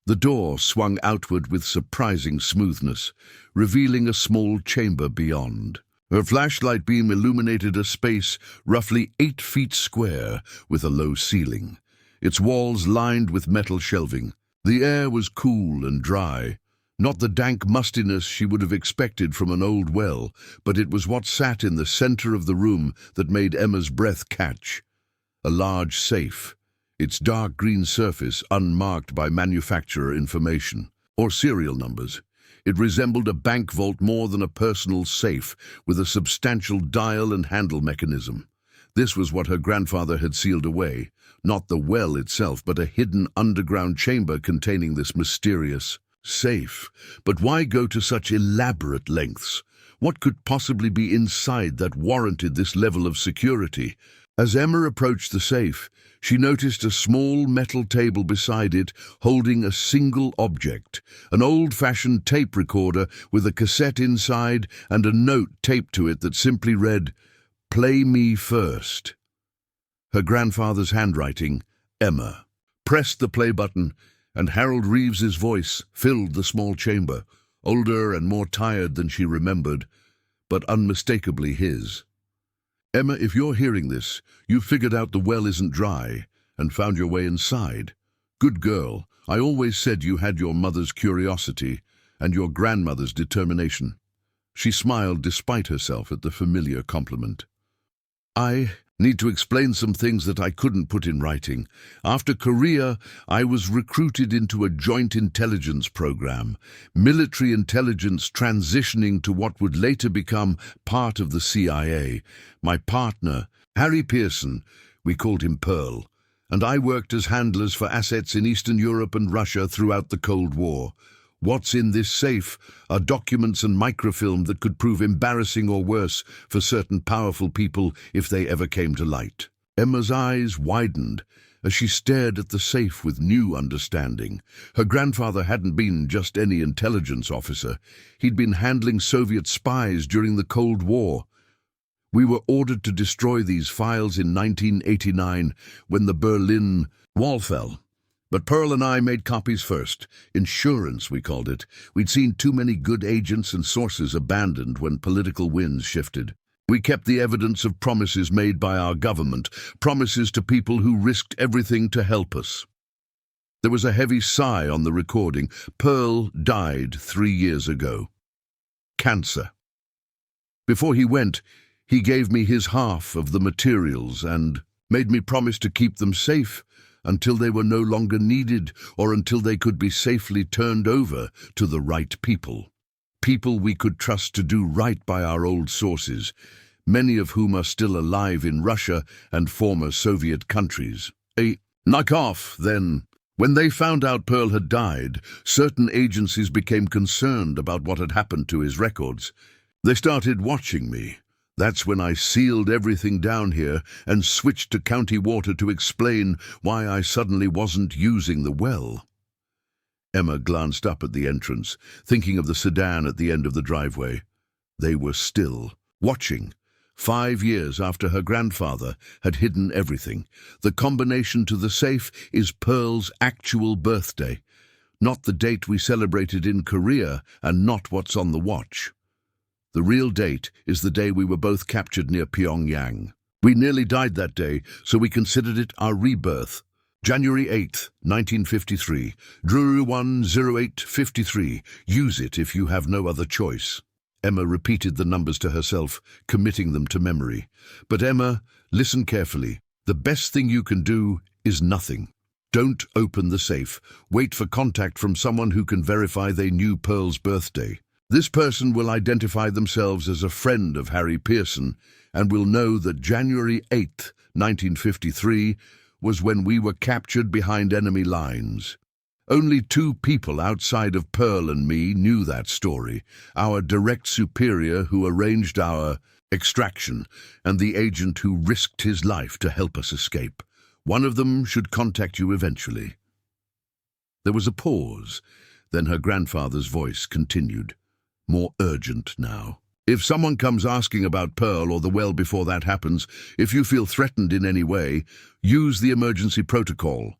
The door swung outward with surprising smoothness, revealing a small chamber beyond. Her flashlight beam illuminated a space roughly 8 feet square with a low ceiling, its walls lined with metal shelving. The air was cool and dry, not the dank mustiness she would have expected from an old well, but it was what sat in the center of the room that made Emma's breath catch. A large safe, its dark green surface unmarked by manufacturer information or serial numbers. It resembled a bank vault more than a personal safe, with a substantial dial and handle mechanism. This was what her grandfather had sealed away, not the well itself, but a hidden underground chamber containing this mysterious safe. But why go to such elaborate lengths? What could possibly be inside that warranted this level of security? As Emma approached the safe, she noticed a small metal table beside it holding a single object, an old-fashioned tape recorder with a cassette inside and a note taped to it that simply read, "Play me first." Her grandfather's handwriting, Emma, pressed the play button, and Harold Reeves's voice filled the small chamber, older and more tired than she remembered, but unmistakably his. "Emma, if you're hearing this, you figured out the well isn't dry and found your way inside. Good girl. I always said you had your mother's curiosity and your grandmother's determination." She smiled despite herself at the familiar compliment. "I need to explain some things that I couldn't put in writing. After Korea, I was recruited into a joint intelligence program, military intelligence transitioning to what would later become part of the CIA. My partner, Harry Pearson, we called him Peril, and I worked as handlers for assets in Eastern Europe and Russia throughout the Cold War. What's in this safe are documents and microfilm that could prove embarrassing or worse for certain powerful people if they ever came to light." Emma's eyes widened as she stared at the safe with new understanding. Her grandfather hadn't been just any intelligence officer. He'd been handling Soviet spies during the Cold War. "We were ordered to destroy these files in 1989 when the Berlin Wall fell. But Pearl and I made copies first. Insurance, we called it. We'd seen too many good agents and sources abandoned when political winds shifted. We kept the evidence of promises made by our government, promises to people who risked everything to help us." There was a heavy sigh on the recording. Pearl died 3 years ago. Cancer. Before he went, he gave me his half of the materials and made me promise to keep them safe until they were no longer needed or until they could be safely turned over to the right people. People we could trust to do right by our old sources, many of whom are still alive in Russia and former Soviet countries. Knock off, then. When they found out Pearl had died, certain agencies became concerned about what had happened to his records. They started watching me. That's when I sealed everything down here and switched to county water to explain why I suddenly wasn't using the well." Emma glanced up at the entrance, thinking of the sedan at the end of the driveway. They were still watching. 5 years after her grandfather had hidden everything. The combination to the safe is Pearl's actual birthday, not the date we celebrated in Korea and not what's on the watch. The real date is the day we were both captured near Pyongyang. We nearly died that day, so we considered it our rebirth. January 8th, 1953. Druru 10853. Use it if you have no other choice. Emma repeated the numbers to herself, committing them to memory. But Emma, listen carefully. The best thing you can do is nothing. Don't open the safe. Wait for contact from someone who can verify they knew Pearl's birthday. This person will identify themselves as a friend of Harry Pearson and will know that January 8th, 1953, was when we were captured behind enemy lines. Only 2 people outside of Pearl and me knew that story, our direct superior who arranged our extraction and the agent who risked his life to help us escape. One of them should contact you eventually." There was a pause, then her grandfather's voice continued, more urgent now. "If someone comes asking about Pearl or the well before that happens, if you feel threatened in any way, use the emergency protocol.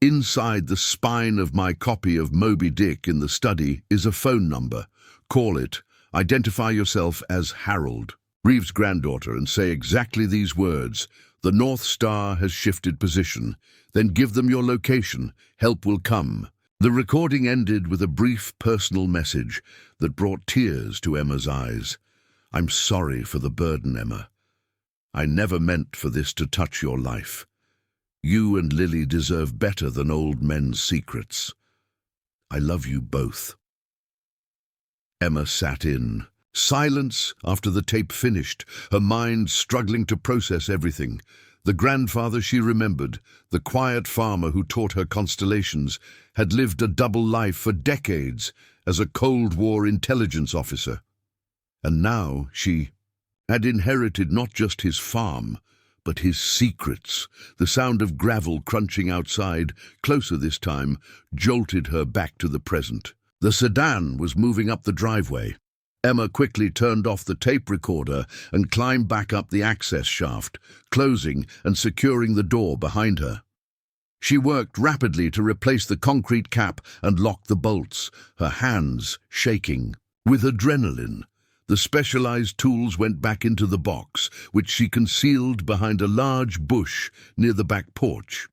Inside the spine of my copy of Moby Dick in the study is a phone number. Call it, identify yourself as Harold, Reeves' granddaughter, and say exactly these words. The North Star has shifted position. Then give them your location. Help will come. The recording ended with a brief personal message that brought tears to Emma's eyes. I'm sorry for the burden, Emma. I never meant for this to touch your life. You and Lily deserve better than old men's secrets. I love you both. Emma sat in silence after the tape finished, her mind struggling to process everything. The grandfather she remembered, the quiet farmer who taught her constellations, had lived a double life for decades as a Cold War intelligence officer. And now she had inherited not just his farm, but his secrets. The sound of gravel crunching outside, closer this time, jolted her back to the present. The sedan was moving up the driveway. Emma quickly turned off the tape recorder and climbed back up the access shaft, closing and securing the door behind her. She worked rapidly to replace the concrete cap and lock the bolts, her hands shaking. With adrenaline, the specialized tools went back into the box, which she concealed behind a large bush near the back porch.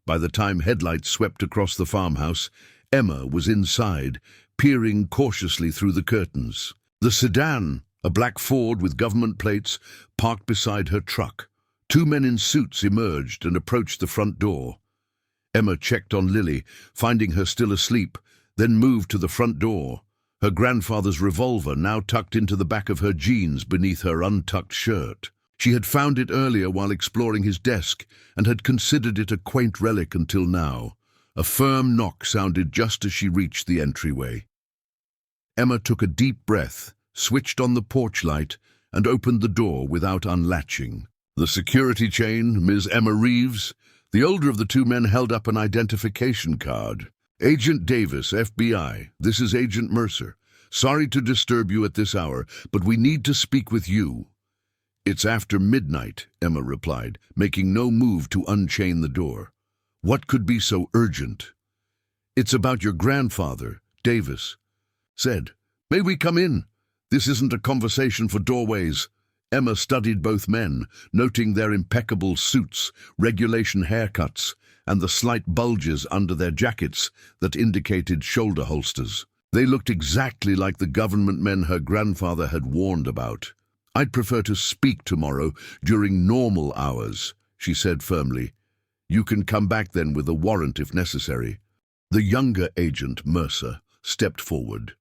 By the time headlights swept across the farmhouse, Emma was inside, peering cautiously through the curtains. The sedan, a black Ford with government plates, parked beside her truck. Two men in suits emerged and approached the front door. Emma checked on Lily, finding her still asleep, then moved to the front door, her grandfather's revolver now tucked into the back of her jeans beneath her untucked shirt. She had found it earlier while exploring his desk and had considered it a quaint relic until now. A firm knock sounded just as she reached the entryway. Emma took a deep breath, switched on the porch light, and opened the door without unlatching. The security chain, Ms. Emma Reeves. The older of the two men held up an identification card. Agent Davis, FBI. This is Agent Mercer. Sorry to disturb you at this hour, but we need to speak with you. It's after midnight, Emma replied, making no move to unchain the door. What could be so urgent? It's about your grandfather, Davis said. May we come in? This isn't a conversation for doorways. Emma studied both men, noting their impeccable suits, regulation haircuts, and the slight bulges under their jackets that indicated shoulder holsters. They looked exactly like the government men her grandfather had warned about. I'd prefer to speak tomorrow during normal hours, she said firmly. You can come back then with a warrant if necessary. The younger agent, Mercer, stepped forward.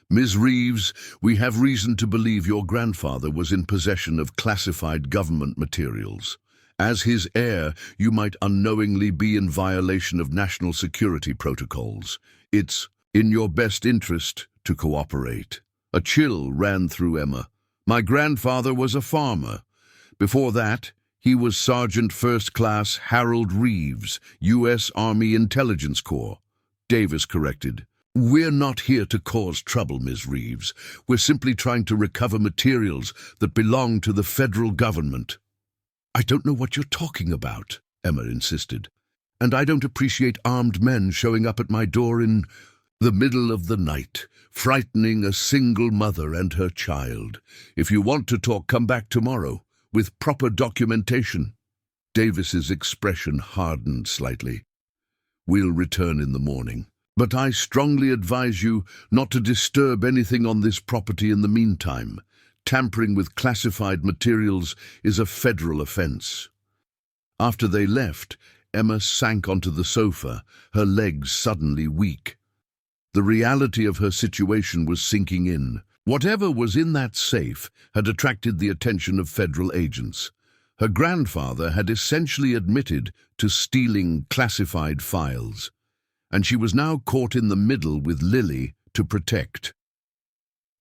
Ms. Reeves, we have reason to believe your grandfather was in possession of classified government materials. As his heir, you might unknowingly be in violation of national security protocols. It's in your best interest to cooperate. A chill ran through Emma. My grandfather was a farmer. Before that, he was Sergeant First Class Harold Reeves, U.S. Army Intelligence Corps. Davis corrected. We're not here to cause trouble, Ms. Reeves. We're simply trying to recover materials that belong to the federal government. I don't know what you're talking about, Emma insisted. And I don't appreciate armed men showing up at my door in the middle of the night, frightening a single mother and her child. If you want to talk, come back tomorrow, with proper documentation. Davis's expression hardened slightly. We'll return in the morning. But I strongly advise you not to disturb anything on this property in the meantime. Tampering with classified materials is a federal offense. After they left, Emma sank onto the sofa, her legs suddenly weak. The reality of her situation was sinking in. Whatever was in that safe had attracted the attention of federal agents. Her grandfather had essentially admitted to stealing classified files, and she was now caught in the middle with Lily to protect.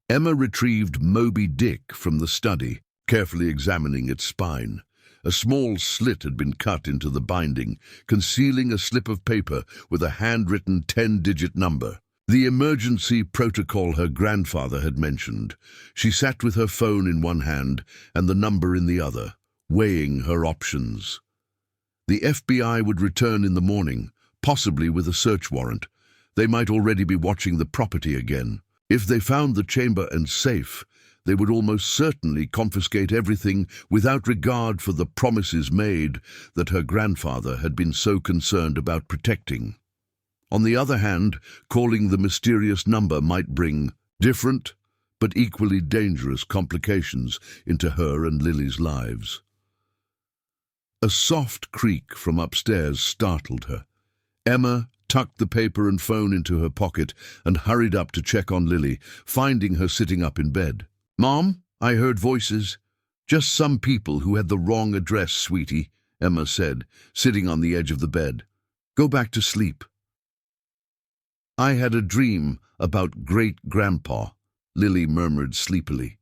Emma retrieved Moby Dick from the study, carefully examining its spine. A small slit had been cut into the binding, concealing a slip of paper with a handwritten 10-digit number. The emergency protocol her grandfather had mentioned. She sat with her phone in one hand and the number in the other, weighing her options. The FBI would return in the morning, possibly with a search warrant. They might already be watching the property again. If they found the chamber and safe, they would almost certainly confiscate everything without regard for the promises made that her grandfather had been so concerned about protecting. On the other hand, calling the mysterious number might bring different but equally dangerous complications into her and Lily's lives. A soft creak from upstairs startled her. Emma tucked the paper and phone into her pocket and hurried up to check on Lily, finding her sitting up in bed. "Mom, I heard voices. Just some people who had the wrong address, sweetie," Emma said, sitting on the edge of the bed. "Go back to sleep." "I had a dream about great-grandpa," Lily murmured sleepily.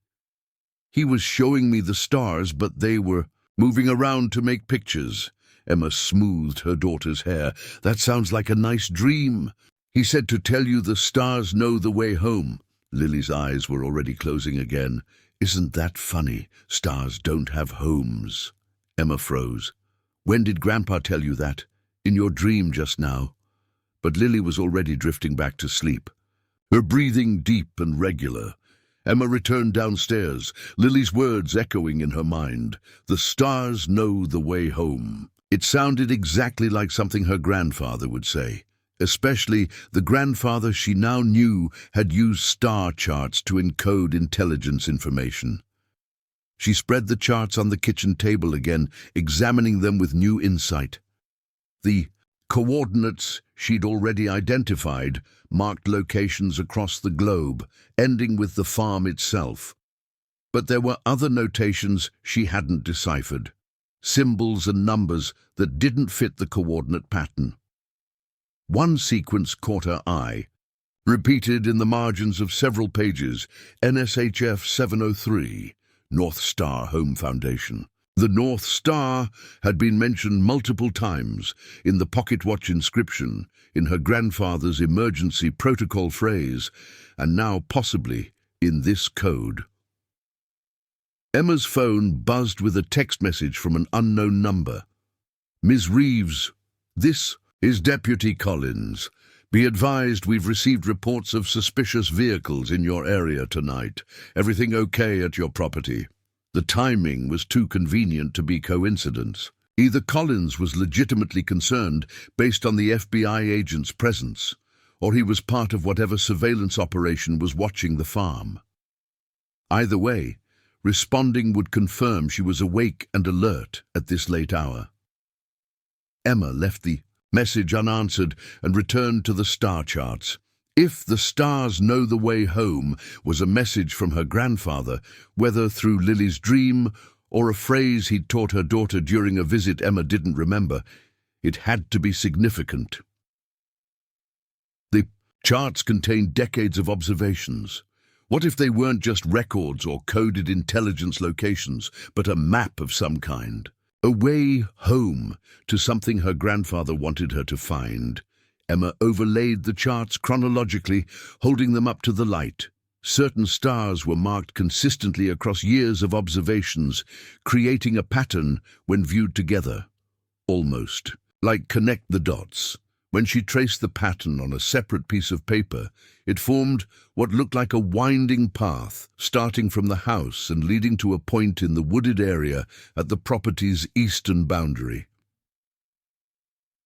"He was showing me the stars, but they were moving around to make pictures." Emma smoothed her daughter's hair. "That sounds like a nice dream. He said to tell you the stars know the way home." Lily's eyes were already closing again. "Isn't that funny? Stars don't have homes." Emma froze. "When did Grandpa tell you that? In your dream just now?" But Lily was already drifting back to sleep, her breathing deep and regular. Emma returned downstairs, Lily's words echoing in her mind. "The stars know the way home." It sounded exactly like something her grandfather would say, especially the grandfather she now knew had used star charts to encode intelligence information. She spread the charts on the kitchen table again, examining them with new insight. The coordinates she'd already identified marked locations across the globe, ending with the farm itself. But there were other notations she hadn't deciphered, symbols and numbers that didn't fit the coordinate pattern. One sequence caught her eye, repeated in the margins of several pages: NSHF 703, North Star Home Foundation. The North Star had been mentioned multiple times in the pocket watch inscription, in her grandfather's emergency protocol phrase, and now possibly in this code. Emma's phone buzzed with a text message from an unknown number. "Ms. Reeves, this is Deputy Collins. Be advised we've received reports of suspicious vehicles in your area tonight. Everything okay at your property?" The timing was too convenient to be coincidence. Either Collins was legitimately concerned based on the FBI agent's presence, or he was part of whatever surveillance operation was watching the farm. Either way, responding would confirm she was awake and alert at this late hour. Emma left the message unanswered and returned to the star charts. If the stars know the way home was a message from her grandfather, whether through Lily's dream or a phrase he'd taught her daughter during a visit Emma didn't remember, it had to be significant. The charts contained decades of observations. What if they weren't just records or coded intelligence locations, but a map of some kind? A way home to something her grandfather wanted her to find. Emma overlaid the charts chronologically, holding them up to the light. Certain stars were marked consistently across years of observations, creating a pattern when viewed together. Almost like connect the dots. When she traced the pattern on a separate piece of paper, it formed what looked like a winding path, starting from the house and leading to a point in the wooded area at the property's eastern boundary.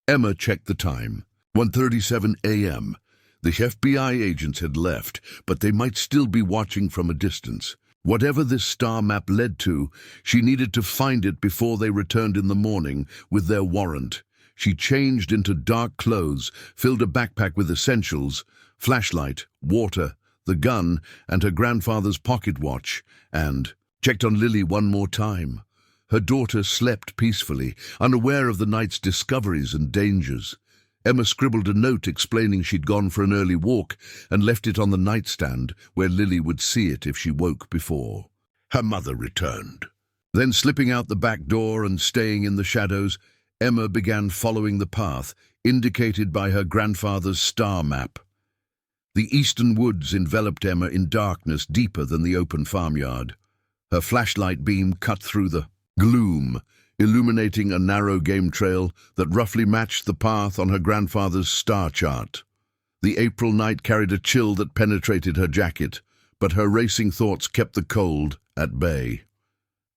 Emma checked the time. 1:37 a.m. The FBI agents had left, but they might still be watching from a distance. Whatever this star map led to, she needed to find it before they returned in the morning with their warrant. She changed into dark clothes, filled a backpack with essentials, flashlight, water, the gun, and her grandfather's pocket watch, and checked on Lily one more time. Her daughter slept peacefully, unaware of the night's discoveries and dangers. Emma scribbled a note explaining she'd gone for an early walk and left it on the nightstand where Lily would see it if she woke before her mother returned. Then, slipping out the back door and staying in the shadows, Emma began following the path indicated by her grandfather's star map. The eastern woods enveloped Emma in darkness deeper than the open farmyard. Her flashlight beam cut through the gloom, illuminating a narrow game trail that roughly matched the path on her grandfather's star chart. The April night carried a chill that penetrated her jacket, but her racing thoughts kept the cold at bay.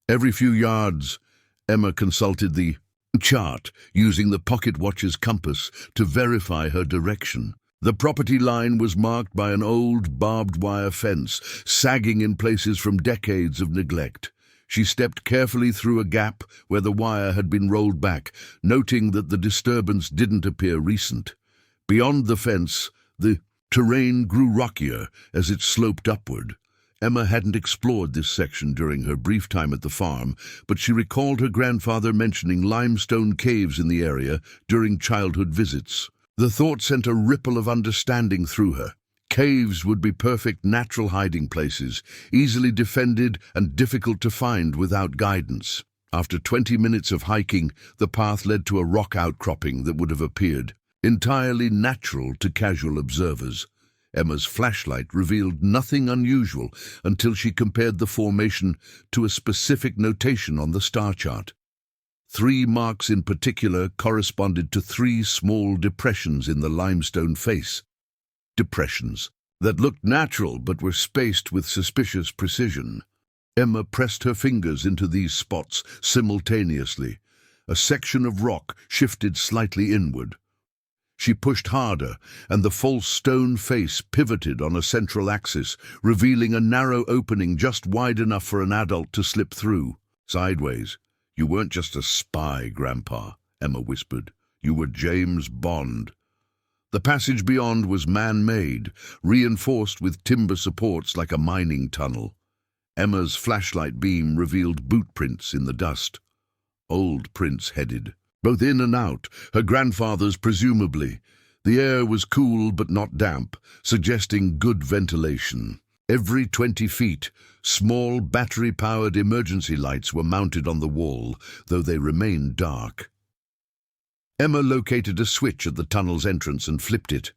Every few yards, Emma consulted the chart, using the pocket watch's compass to verify her direction. The property line was marked by an old barbed wire fence, sagging in places from decades of neglect. She stepped carefully through a gap where the wire had been rolled back, noting that the disturbance didn't appear recent. Beyond the fence, the terrain grew rockier as it sloped upward. Emma hadn't explored this section during her brief time at the farm, but she recalled her grandfather mentioning limestone caves in the area during childhood visits. The thought sent a ripple of understanding through her. Caves would be perfect natural hiding places, easily defended and difficult to find without guidance. After 20 minutes of hiking, the path led to a rock outcropping that would have appeared entirely natural to casual observers. Emma's flashlight revealed nothing unusual until she compared the formation to a specific notation on the star chart. 3 marks in particular corresponded to 3 small depressions in the limestone face. Depressions that looked natural but were spaced with suspicious precision. Emma pressed her fingers into these spots simultaneously. A section of rock shifted slightly inward. She pushed harder, and the false stone face pivoted on a central axis, revealing a narrow opening just wide enough for an adult to slip through. Sideways. "You weren't just a spy, Grandpa," Emma whispered. "You were James Bond." The passage beyond was man-made, reinforced with timber supports like a mining tunnel. Emma's flashlight beam revealed boot prints in the dust. Old prints headed, both in and out, her grandfather's presumably. The air was cool but not damp, suggesting good ventilation. Every 20 feet, small battery-powered emergency lights were mounted on the wall, though they remained dark. Emma located a switch at the tunnel's entrance and flipped it.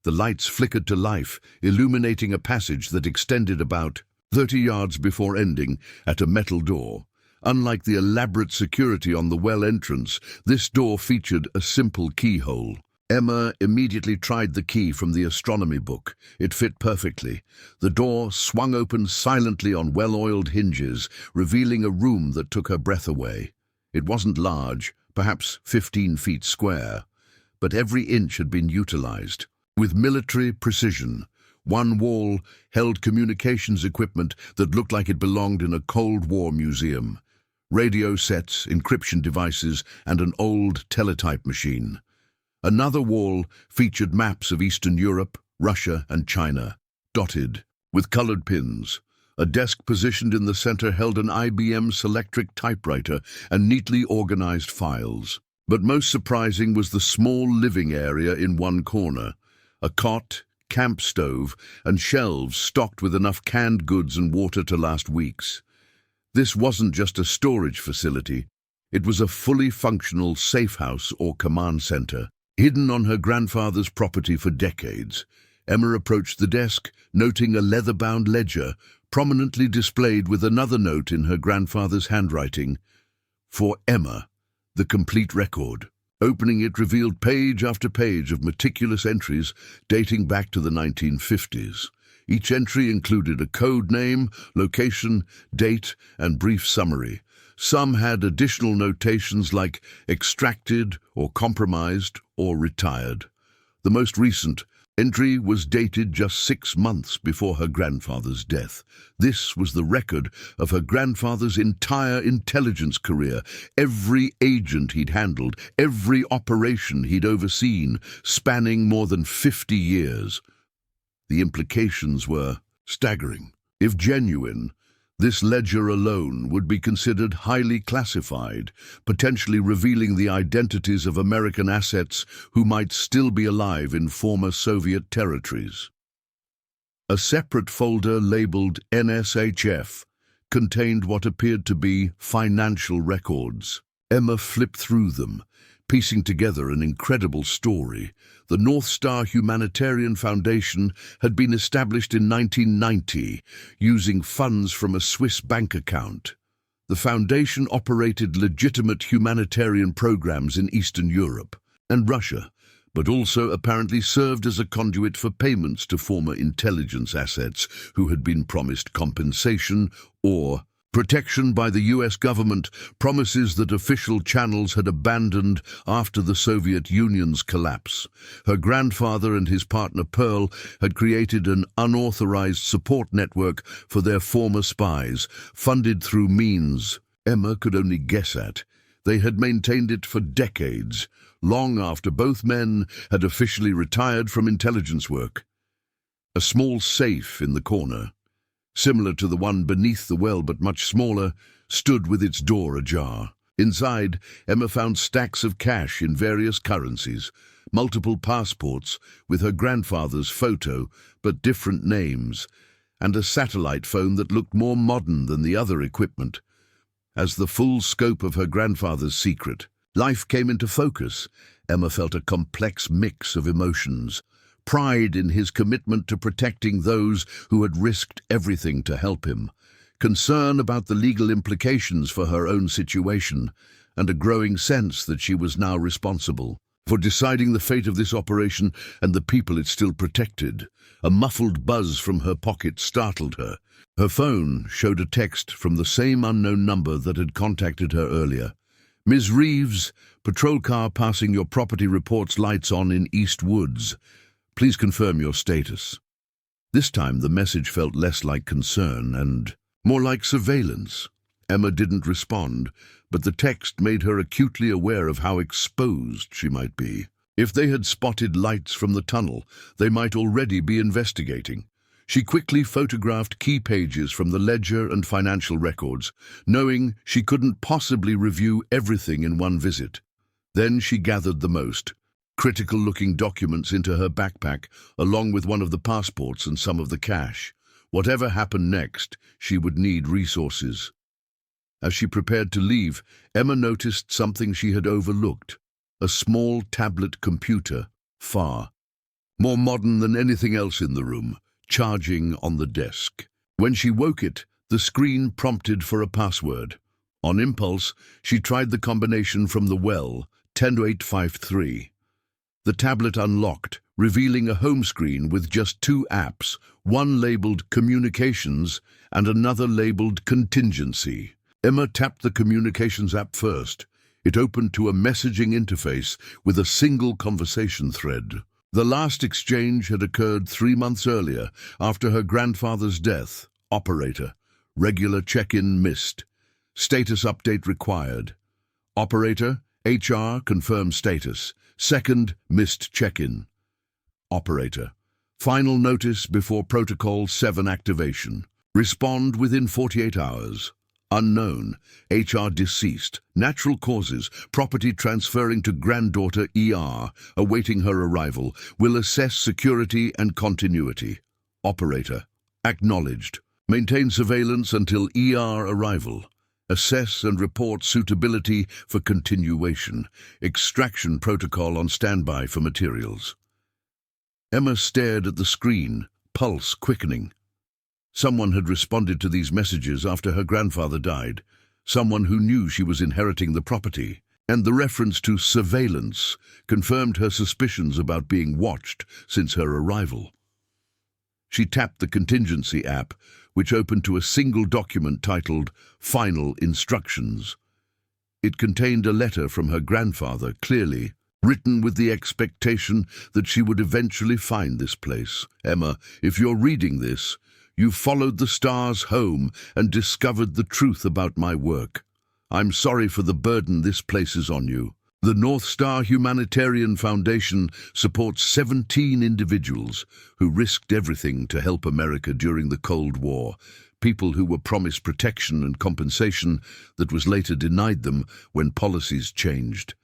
The lights flickered to life, illuminating a passage that extended about 30 yards before ending at a metal door. Unlike the elaborate security on the well entrance, this door featured a simple keyhole. Emma immediately tried the key from the astronomy book. It fit perfectly. The door swung open silently on well-oiled hinges, revealing a room that took her breath away. It wasn't large, perhaps 15 feet square, but every inch had been utilized. With military precision, one wall held communications equipment that looked like it belonged in a Cold War museum. Radio sets, encryption devices, and an old teletype machine. Another wall featured maps of Eastern Europe, Russia, and China, dotted with colored pins. A desk positioned in the center held an IBM Selectric typewriter and neatly organized files. But most surprising was the small living area in one corner. A cot, camp stove, and shelves stocked with enough canned goods and water to last weeks. This wasn't just a storage facility. It was a fully functional safe house or command center, hidden on her grandfather's property for decades. Emma approached the desk, noting a leather-bound ledger, prominently displayed with another note in her grandfather's handwriting. For Emma, the complete record. Opening it revealed page after page of meticulous entries dating back to the 1950s. Each entry included a code name, location, date, and brief summary. Some had additional notations like extracted or compromised or retired. The most recent entry was dated just 6 months before her grandfather's death. This was the record of her grandfather's entire intelligence career, every agent he'd handled, every operation he'd overseen, spanning more than 50 years. The implications were staggering. If genuine, this ledger alone would be considered highly classified, potentially revealing the identities of American assets who might still be alive in former Soviet territories. A separate folder labeled NSHF contained what appeared to be financial records. Emma flipped through them, piecing together an incredible story. The North Star Humanitarian Foundation had been established in 1990, using funds from a Swiss bank account. The foundation operated legitimate humanitarian programs in Eastern Europe and Russia, but also apparently served as a conduit for payments to former intelligence assets who had been promised compensation or protection by the US government, promises that official channels had abandoned after the Soviet Union's collapse. Her grandfather and his partner Peril had created an unauthorized support network for their former spies, funded through means Emma could only guess at. They had maintained it for decades, long after both men had officially retired from intelligence work. A small safe in the corner, similar to the one beneath the well but much smaller, stood with its door ajar. Inside, Emma found stacks of cash in various currencies, multiple passports with her grandfather's photo but different names, and a satellite phone that looked more modern than the other equipment. As the full scope of her grandfather's secret life came into focus, Emma felt a complex mix of emotions. Pride in his commitment to protecting those who had risked everything to help him, concern about the legal implications for her own situation, and a growing sense that she was now responsible for deciding the fate of this operation and the people it still protected. A muffled buzz from her pocket startled her. Her phone showed a text from the same unknown number that had contacted her earlier. "Ms. Reeves, patrol car passing your property reports lights on in East Woods. Please confirm your status." This time the message felt less like concern and more like surveillance. Emma didn't respond, but the text made her acutely aware of how exposed she might be. If they had spotted lights from the tunnel, they might already be investigating. She quickly photographed key pages from the ledger and financial records, knowing she couldn't possibly review everything in one visit. Then she gathered the most critical-looking documents into her backpack, along with one of the passports and some of the cash. Whatever happened next, she would need resources. As she prepared to leave, Emma noticed something she had overlooked: a small tablet computer, far more modern than anything else in the room, charging on the desk. When she woke it, the screen prompted for a password. On impulse, she tried the combination from the well, 10853. The tablet unlocked, revealing a home screen with just two apps, one labeled Communications and another labeled Contingency. Emma tapped the Communications app first. It opened to a messaging interface with a single conversation thread. The last exchange had occurred 3 months earlier, after her grandfather's death. Operator: regular check-in missed. Status update required. Operator: HR confirm status. Second missed check-in. Operator: final notice before Protocol 7 activation. Respond within 48 hours. Unknown. HR deceased. Natural causes. Property transferring to granddaughter ER, awaiting her arrival. Will assess security and continuity. Operator: acknowledged. Maintain surveillance until ER arrival. Assess and report suitability for continuation. Extraction protocol on standby for materials. Emma stared at the screen, pulse quickening. Someone had responded to these messages after her grandfather died. Someone who knew she was inheriting the property. And the reference to surveillance confirmed her suspicions about being watched since her arrival. She tapped the Contingency app, which opened to a single document titled Final Instructions. It contained a letter from her grandfather, clearly written with the expectation that she would eventually find this place. Emma, if you're reading this, you followed the stars home and discovered the truth about my work. I'm sorry for the burden this places on you. The North Star Humanitarian Foundation supports 17 individuals who risked everything to help America during the Cold War, people who were promised protection and compensation that was later denied them when policies changed.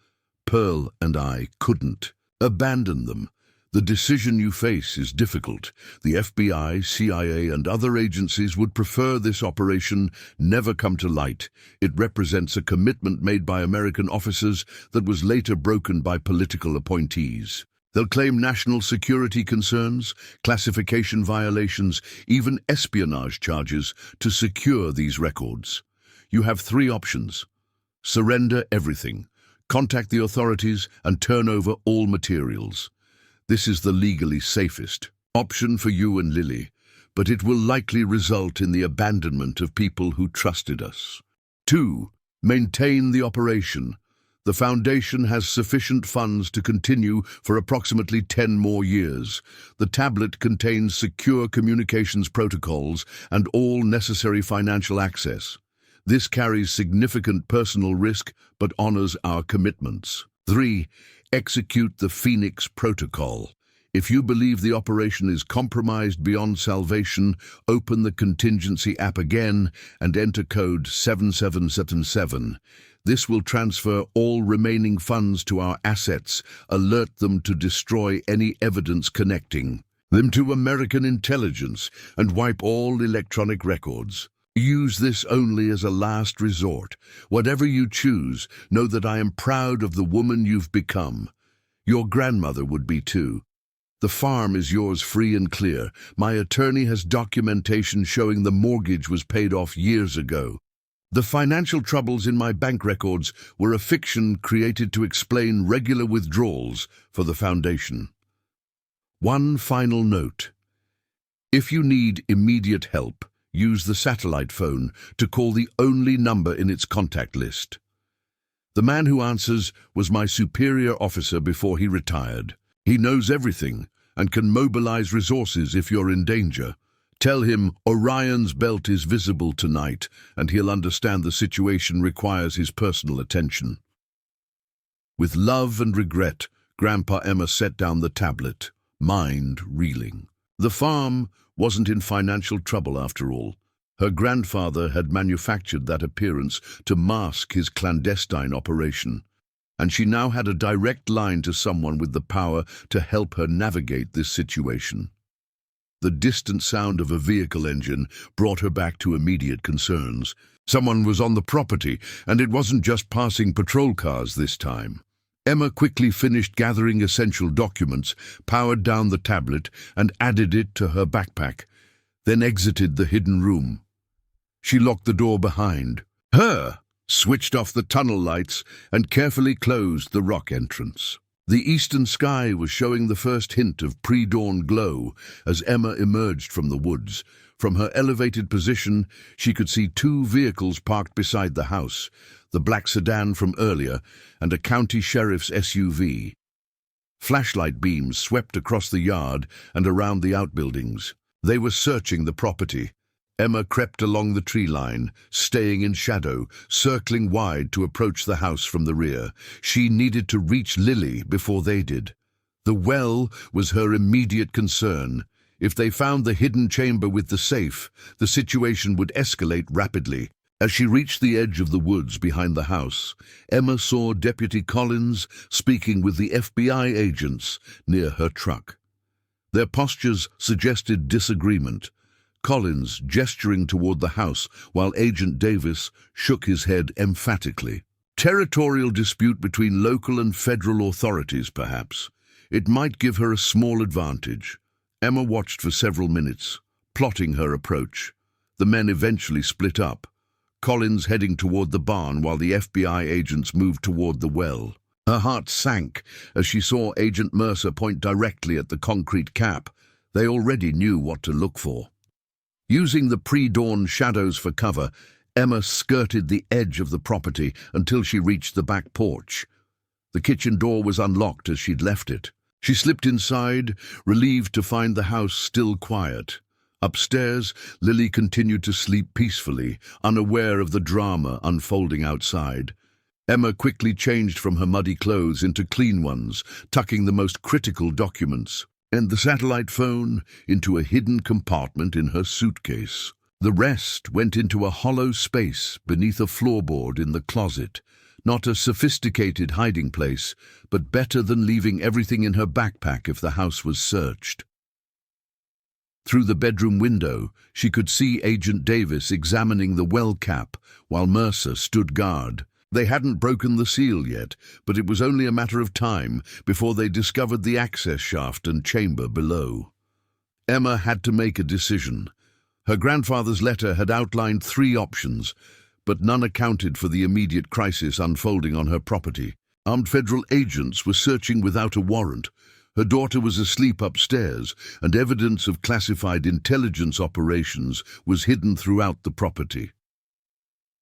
Pearl and I couldn't abandon them. The decision you face is difficult. The FBI, CIA, and other agencies would prefer this operation never come to light. It represents a commitment made by American officers that was later broken by political appointees. They'll claim national security concerns, classification violations, even espionage charges to secure these records. You have three options. Surrender everything, contact the authorities, and turn over all materials. This is the legally safest option for you and Lily, but it will likely result in the abandonment of people who trusted us. 2. Maintain the operation. The Foundation has sufficient funds to continue for approximately 10 more years. The tablet contains secure communications protocols and all necessary financial access. This carries significant personal risk but honors our commitments. 3. Execute the Phoenix Protocol. If you believe the operation is compromised beyond salvation, open the contingency app again and enter code 7777. This will transfer all remaining funds to our assets, alert them to destroy any evidence connecting them to American intelligence, and wipe all electronic records. Use this only as a last resort. Whatever you choose, know that I am proud of the woman you've become. Your grandmother would be too. The farm is yours free and clear. My attorney has documentation showing the mortgage was paid off years ago. The financial troubles in my bank records were a fiction created to explain regular withdrawals for the Foundation. One final note. If you need immediate help, use the satellite phone to call the only number in its contact list. The man who answers was my superior officer before he retired. He knows everything and can mobilize resources if you're in danger. Tell him Orion's belt is visible tonight, and he'll understand the situation requires his personal attention. With love and regret, Grandpa Emma set down the tablet, mind reeling. The farm wasn't in financial trouble after all. Her grandfather had manufactured that appearance to mask his clandestine operation, and she now had a direct line to someone with the power to help her navigate this situation. The distant sound of a vehicle engine brought her back to immediate concerns. Someone was on the property, and it wasn't just passing patrol cars this time. Emma quickly finished gathering essential documents, powered down the tablet, and added it to her backpack, then exited the hidden room. She locked the door behind her, switched off the tunnel lights, and carefully closed the rock entrance. The eastern sky was showing the first hint of pre-dawn glow as Emma emerged from the woods. From her elevated position, she could see two vehicles parked beside the house, the black sedan from earlier and a county sheriff's SUV. Flashlight beams swept across the yard and around the outbuildings. They were searching the property. Emma crept along the tree line, staying in shadow, circling wide to approach the house from the rear. She needed to reach Lily before they did. The well was her immediate concern. If they found the hidden chamber with the safe, the situation would escalate rapidly. As she reached the edge of the woods behind the house, Emma saw Deputy Collins speaking with the FBI agents near her truck. Their postures suggested disagreement. Collins gesturing toward the house while Agent Davis shook his head emphatically. Territorial dispute between local and federal authorities, perhaps. It might give her a small advantage. Emma watched for several minutes, plotting her approach. The men eventually split up, Collins heading toward the barn while the FBI agents moved toward the well. Her heart sank as she saw Agent Mercer point directly at the concrete cap. They already knew what to look for. Using the pre-dawn shadows for cover, Emma skirted the edge of the property until she reached the back porch. The kitchen door was unlocked as she'd left it. She slipped inside, relieved to find the house still quiet. Upstairs, Lily continued to sleep peacefully, unaware of the drama unfolding outside. Emma quickly changed from her muddy clothes into clean ones, tucking the most critical documents and the satellite phone into a hidden compartment in her suitcase. The rest went into a hollow space beneath a floorboard in the closet. Not a sophisticated hiding place, but better than leaving everything in her backpack if the house was searched. Through the bedroom window, she could see Agent Davis examining the well cap while Mercer stood guard. They hadn't broken the seal yet, but it was only a matter of time before they discovered the access shaft and chamber below. Emma had to make a decision. Her grandfather's letter had outlined 3 options, but none accounted for the immediate crisis unfolding on her property. Armed federal agents were searching without a warrant. Her daughter was asleep upstairs, and evidence of classified intelligence operations was hidden throughout the property.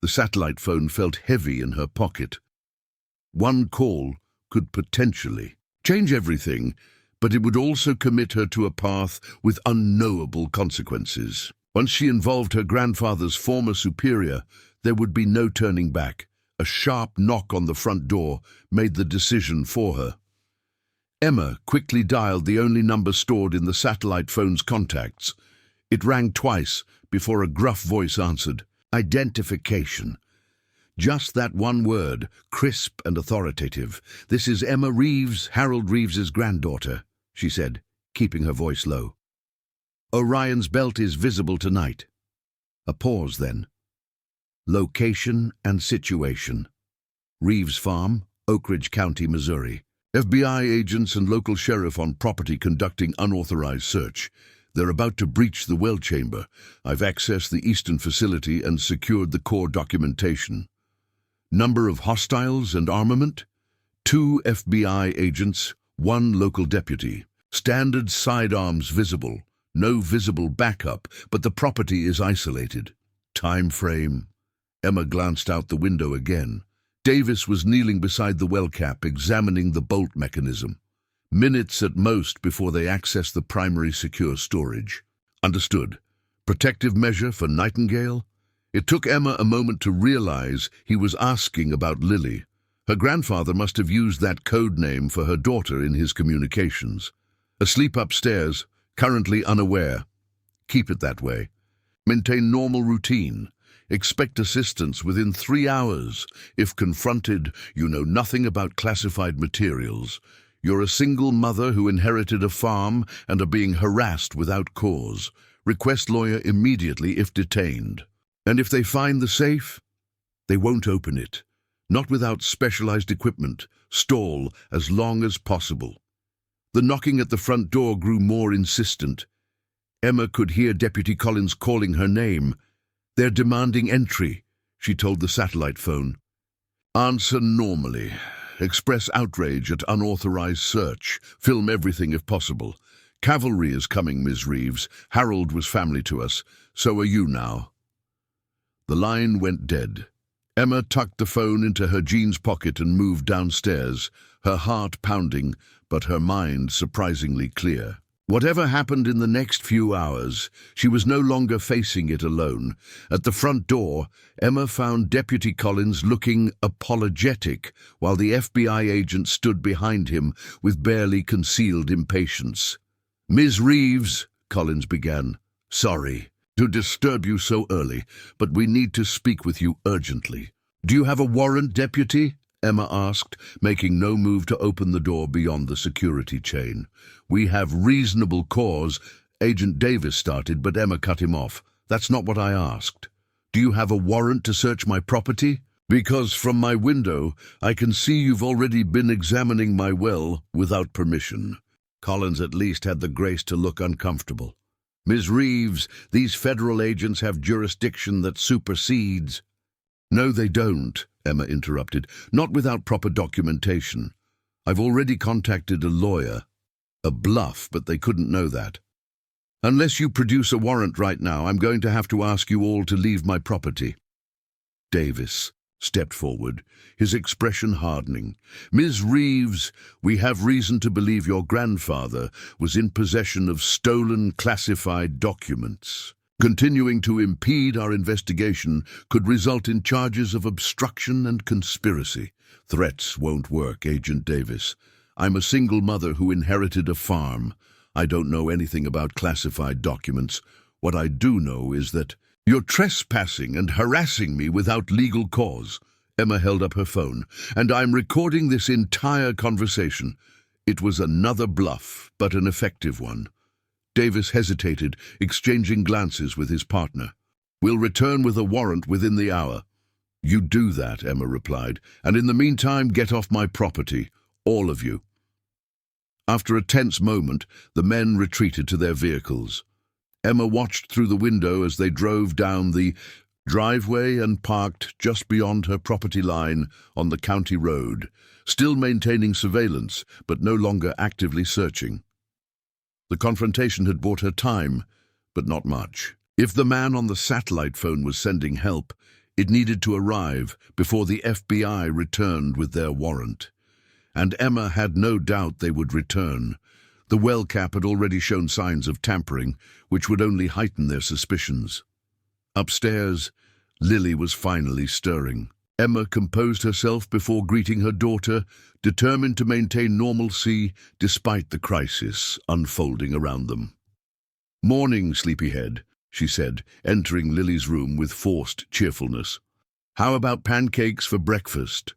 The satellite phone felt heavy in her pocket. One call could potentially change everything, but it would also commit her to a path with unknowable consequences. Once she involved her grandfather's former superior, there would be no turning back. A sharp knock on the front door made the decision for her. Emma quickly dialed the only number stored in the satellite phone's contacts. It rang twice before a gruff voice answered. Identification. Just that one word, crisp and authoritative. "This is Emma Reeves, Harold Reeves's granddaughter," she said, keeping her voice low. "Orion's belt is visible tonight." A pause then. Location and situation. Reeves Farm, Oak Ridge County, Missouri. FBI agents and local sheriff on property conducting unauthorized search. They're about to breach the well chamber. I've accessed the eastern facility and secured the core documentation. Number of hostiles and armament? 2 FBI agents, 1 local deputy. Standard sidearms visible. No visible backup, but the property is isolated. Time frame. Emma glanced out the window again. Davis was kneeling beside the well cap, examining the bolt mechanism. Minutes at most before they access the primary secure storage. Understood. Protective measure for Nightingale? It took Emma a moment to realize he was asking about Lily. Her grandfather must have used that code name for her daughter in his communications. Asleep upstairs, currently unaware. Keep it that way. Maintain normal routine. Expect assistance within 3 hours. If confronted, you know nothing about classified materials. You're a single mother who inherited a farm and are being harassed without cause. Request lawyer immediately if detained. And if they find the safe, they won't open it. Not without specialized equipment. Stall as long as possible. The knocking at the front door grew more insistent. Emma could hear Deputy Collins calling her name. "They're demanding entry," she told the satellite phone. "Answer normally. Express outrage at unauthorized search. Film everything if possible. Cavalry is coming, Ms. Reeves. Harold was family to us. So are you now." The line went dead. Emma tucked the phone into her jeans pocket and moved downstairs, her heart pounding, but her mind surprisingly clear. Whatever happened in the next few hours, she was no longer facing it alone. At the front door, Emma found Deputy Collins looking apologetic, while the FBI agent stood behind him with barely concealed impatience. "Ms. Reeves," Collins began, "sorry to disturb you so early, but we need to speak with you urgently." "Do you have a warrant, Deputy?" Emma asked, making no move to open the door beyond the security chain. "We have reasonable cause," Agent Davis started, but Emma cut him off. "That's not what I asked. Do you have a warrant to search my property? Because from my window, I can see you've already been examining my well without permission." Collins at least had the grace to look uncomfortable. "Ms. Reeves, these federal agents have jurisdiction that supersedes—" "No, they don't," Emma interrupted. "Not without proper documentation. I've already contacted a lawyer." A bluff, but they couldn't know that. "Unless you produce a warrant right now, I'm going to have to ask you all to leave my property." Davis stepped forward, his expression hardening. "Ms. Reeves, we have reason to believe your grandfather was in possession of stolen classified documents. Continuing to impede our investigation could result in charges of obstruction and conspiracy." "Threats won't work, Agent Davis. I'm a single mother who inherited a farm. I don't know anything about classified documents. What I do know is that—" "You're trespassing and harassing me without legal cause." Emma held up her phone. "And I'm recording this entire conversation." It was another bluff, but an effective one. Davis hesitated, exchanging glances with his partner. "We'll return with a warrant within the hour." "You do that," Emma replied, "and in the meantime get off my property, all of you." After a tense moment, the men retreated to their vehicles. Emma watched through the window as they drove down the driveway and parked just beyond her property line on the county road, still maintaining surveillance but no longer actively searching. The confrontation had bought her time, but not much. If the man on the satellite phone was sending help, it needed to arrive before the FBI returned with their warrant. And Emma had no doubt they would return. The well cap had already shown signs of tampering, which would only heighten their suspicions. Upstairs, Lily was finally stirring. Emma composed herself before greeting her daughter, determined to maintain normalcy despite the crisis unfolding around them. "Morning, sleepyhead," she said, entering Lily's room with forced cheerfulness. "How about pancakes for breakfast?"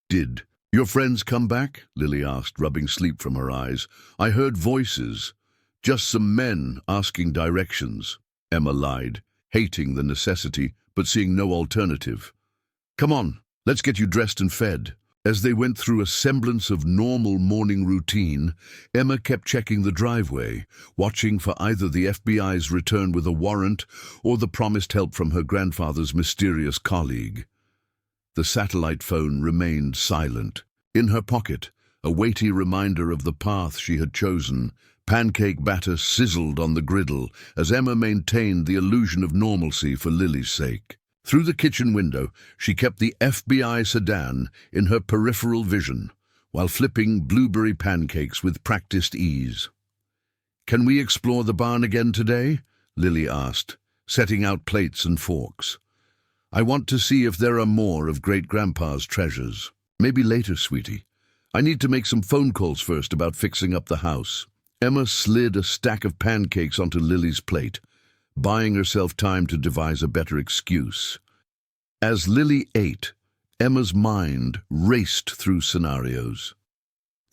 "Did your friends come back?" Lily asked, rubbing sleep from her eyes. "I heard voices. Just some men asking directions." Emma lied, hating the necessity, but seeing no alternative. "Come on, let's get you dressed and fed." As they went through a semblance of normal morning routine, Emma kept checking the driveway, watching for either the FBI's return with a warrant or the promised help from her grandfather's mysterious colleague. The satellite phone remained silent. In her pocket, a weighty reminder of the path she had chosen, pancake batter sizzled on the griddle as Emma maintained the illusion of normalcy for Lily's sake. Through the kitchen window, she kept the FBI sedan in her peripheral vision, while flipping blueberry pancakes with practiced ease. "Can we explore the barn again today?" Lily asked, setting out plates and forks. "I want to see if there are more of Great-Grandpa's treasures." "Maybe later, sweetie. I need to make some phone calls first about fixing up the house." Emma slid a stack of pancakes onto Lily's plate, buying herself time to devise a better excuse. As Lily ate, Emma's mind raced through scenarios.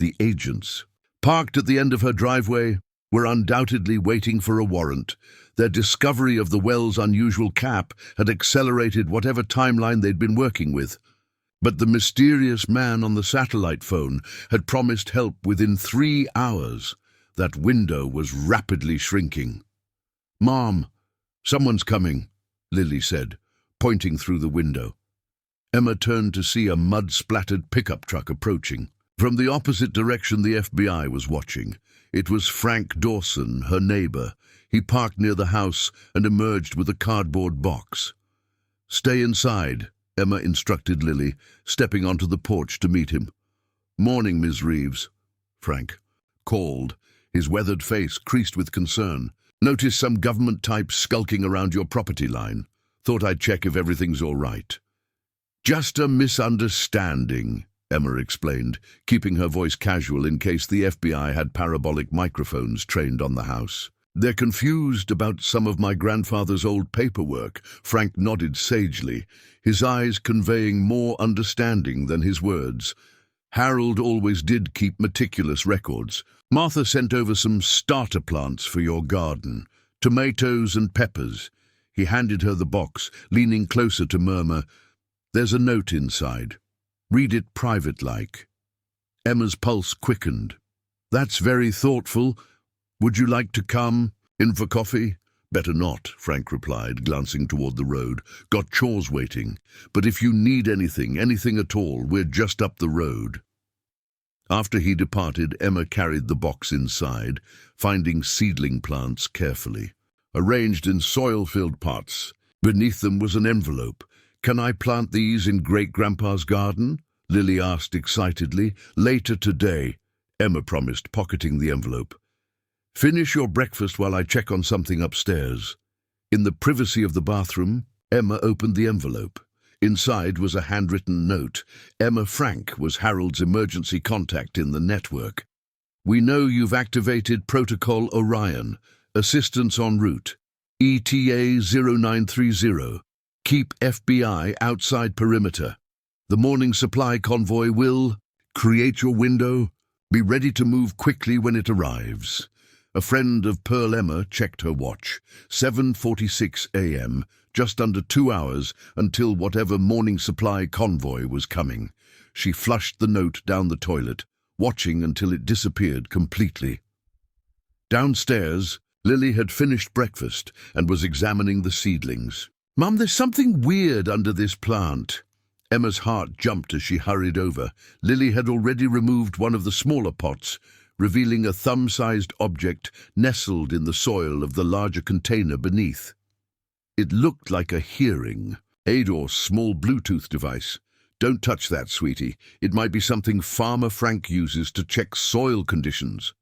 The agents, parked at the end of her driveway, were undoubtedly waiting for a warrant. Their discovery of the well's unusual cap had accelerated whatever timeline they'd been working with. But the mysterious man on the satellite phone had promised help within 3 hours. That window was rapidly shrinking. "Mom, someone's coming," Lily said, pointing through the window. Emma turned to see a mud-splattered pickup truck approaching. From the opposite direction, the FBI was watching. It was Frank Dawson, her neighbor. He parked near the house and emerged with a cardboard box. "Stay inside," Emma instructed Lily, stepping onto the porch to meet him. "Morning, Ms. Reeves," Frank called, his weathered face creased with concern. "Noticed some government types skulking around your property line. Thought I'd check if everything's all right." "Just a misunderstanding," Emma explained, keeping her voice casual in case the FBI had parabolic microphones trained on the house. "They're confused about some of my grandfather's old paperwork." Frank nodded sagely, his eyes conveying more understanding than his words. "Harold always did keep meticulous records. Martha sent over some starter plants for your garden, tomatoes and peppers." He handed her the box, leaning closer to murmur, "There's a note inside. Read it private-like." Emma's pulse quickened. "That's very thoughtful. Would you like to come in for coffee?" "Better not," Frank replied, glancing toward the road. "Got chores waiting. But if you need anything at all, we're just up the road." After he departed, Emma carried the box inside, finding seedling plants carefully, arranged in soil-filled pots. Beneath them was an envelope. "Can I plant these in Great-Grandpa's garden?" Lily asked excitedly. "Later today," Emma promised, pocketing the envelope. "Finish your breakfast while I check on something upstairs." In the privacy of the bathroom, Emma opened the envelope. Inside was a handwritten note. Emma Frank was Harold's emergency contact in the network. "We know you've activated Protocol Orion. Assistance en route. ETA 0930. Keep FBI outside perimeter. The morning supply convoy will create your window. Be ready to move quickly when it arrives." A friend of Pearl Emma checked her watch. 7:46 a.m., just under 2 hours until whatever morning supply convoy was coming. She flushed the note down the toilet, watching until it disappeared completely. Downstairs, Lily had finished breakfast and was examining the seedlings. "Mum, there's something weird under this plant." Emma's heart jumped as she hurried over. Lily had already removed one of the smaller pots, revealing a thumb-sized object nestled in the soil of the larger container beneath. It looked like a hearing aid or small Bluetooth device. "Don't touch that, sweetie. It might be something Farmer Frank uses to check soil conditions."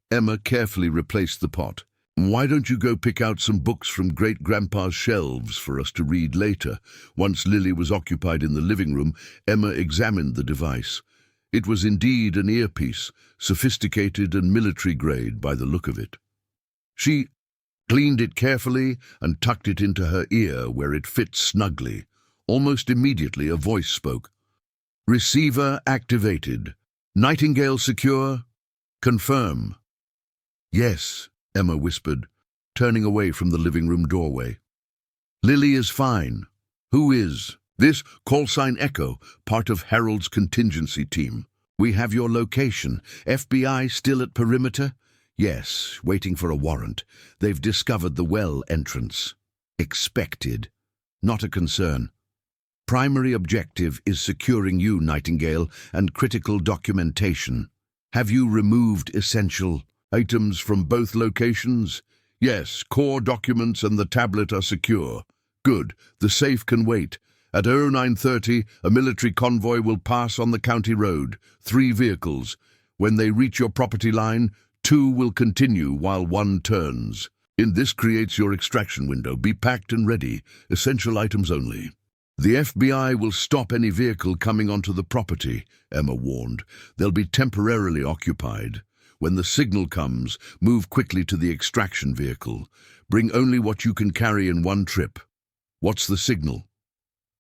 Emma carefully replaced the pot. "Why don't you go pick out some books from Great-Grandpa's shelves for us to read later?" Once Lily was occupied in the living room, Emma examined the device. It was indeed an earpiece, sophisticated and military-grade by the look of it. She cleaned it carefully and tucked it into her ear where it fit snugly. Almost immediately a voice spoke. "Receiver activated. Nightingale secure? Confirm." "Yes," Emma whispered, turning away from the living room doorway. "Lily is fine." "Who is?" "This call sign Echo, part of Harold's contingency team. We have your location. FBI still at perimeter?" "Yes, waiting for a warrant. They've discovered the well entrance." "Expected. Not a concern. Primary objective is securing you, Nightingale, and critical documentation. Have you removed essential items from both locations?" "Yes, core documents and the tablet are secure." "Good, the safe can wait. At 0930, a military convoy will pass on the county road, 3 vehicles. When they reach your property line, 2 will continue while 1 turns. This creates your extraction window. Be packed and ready, essential items only." "The FBI will stop any vehicle coming onto the property," Emma warned. "They'll be temporarily occupied. When the signal comes, move quickly to the extraction vehicle. Bring only what you can carry in 1 trip." "What's the signal?"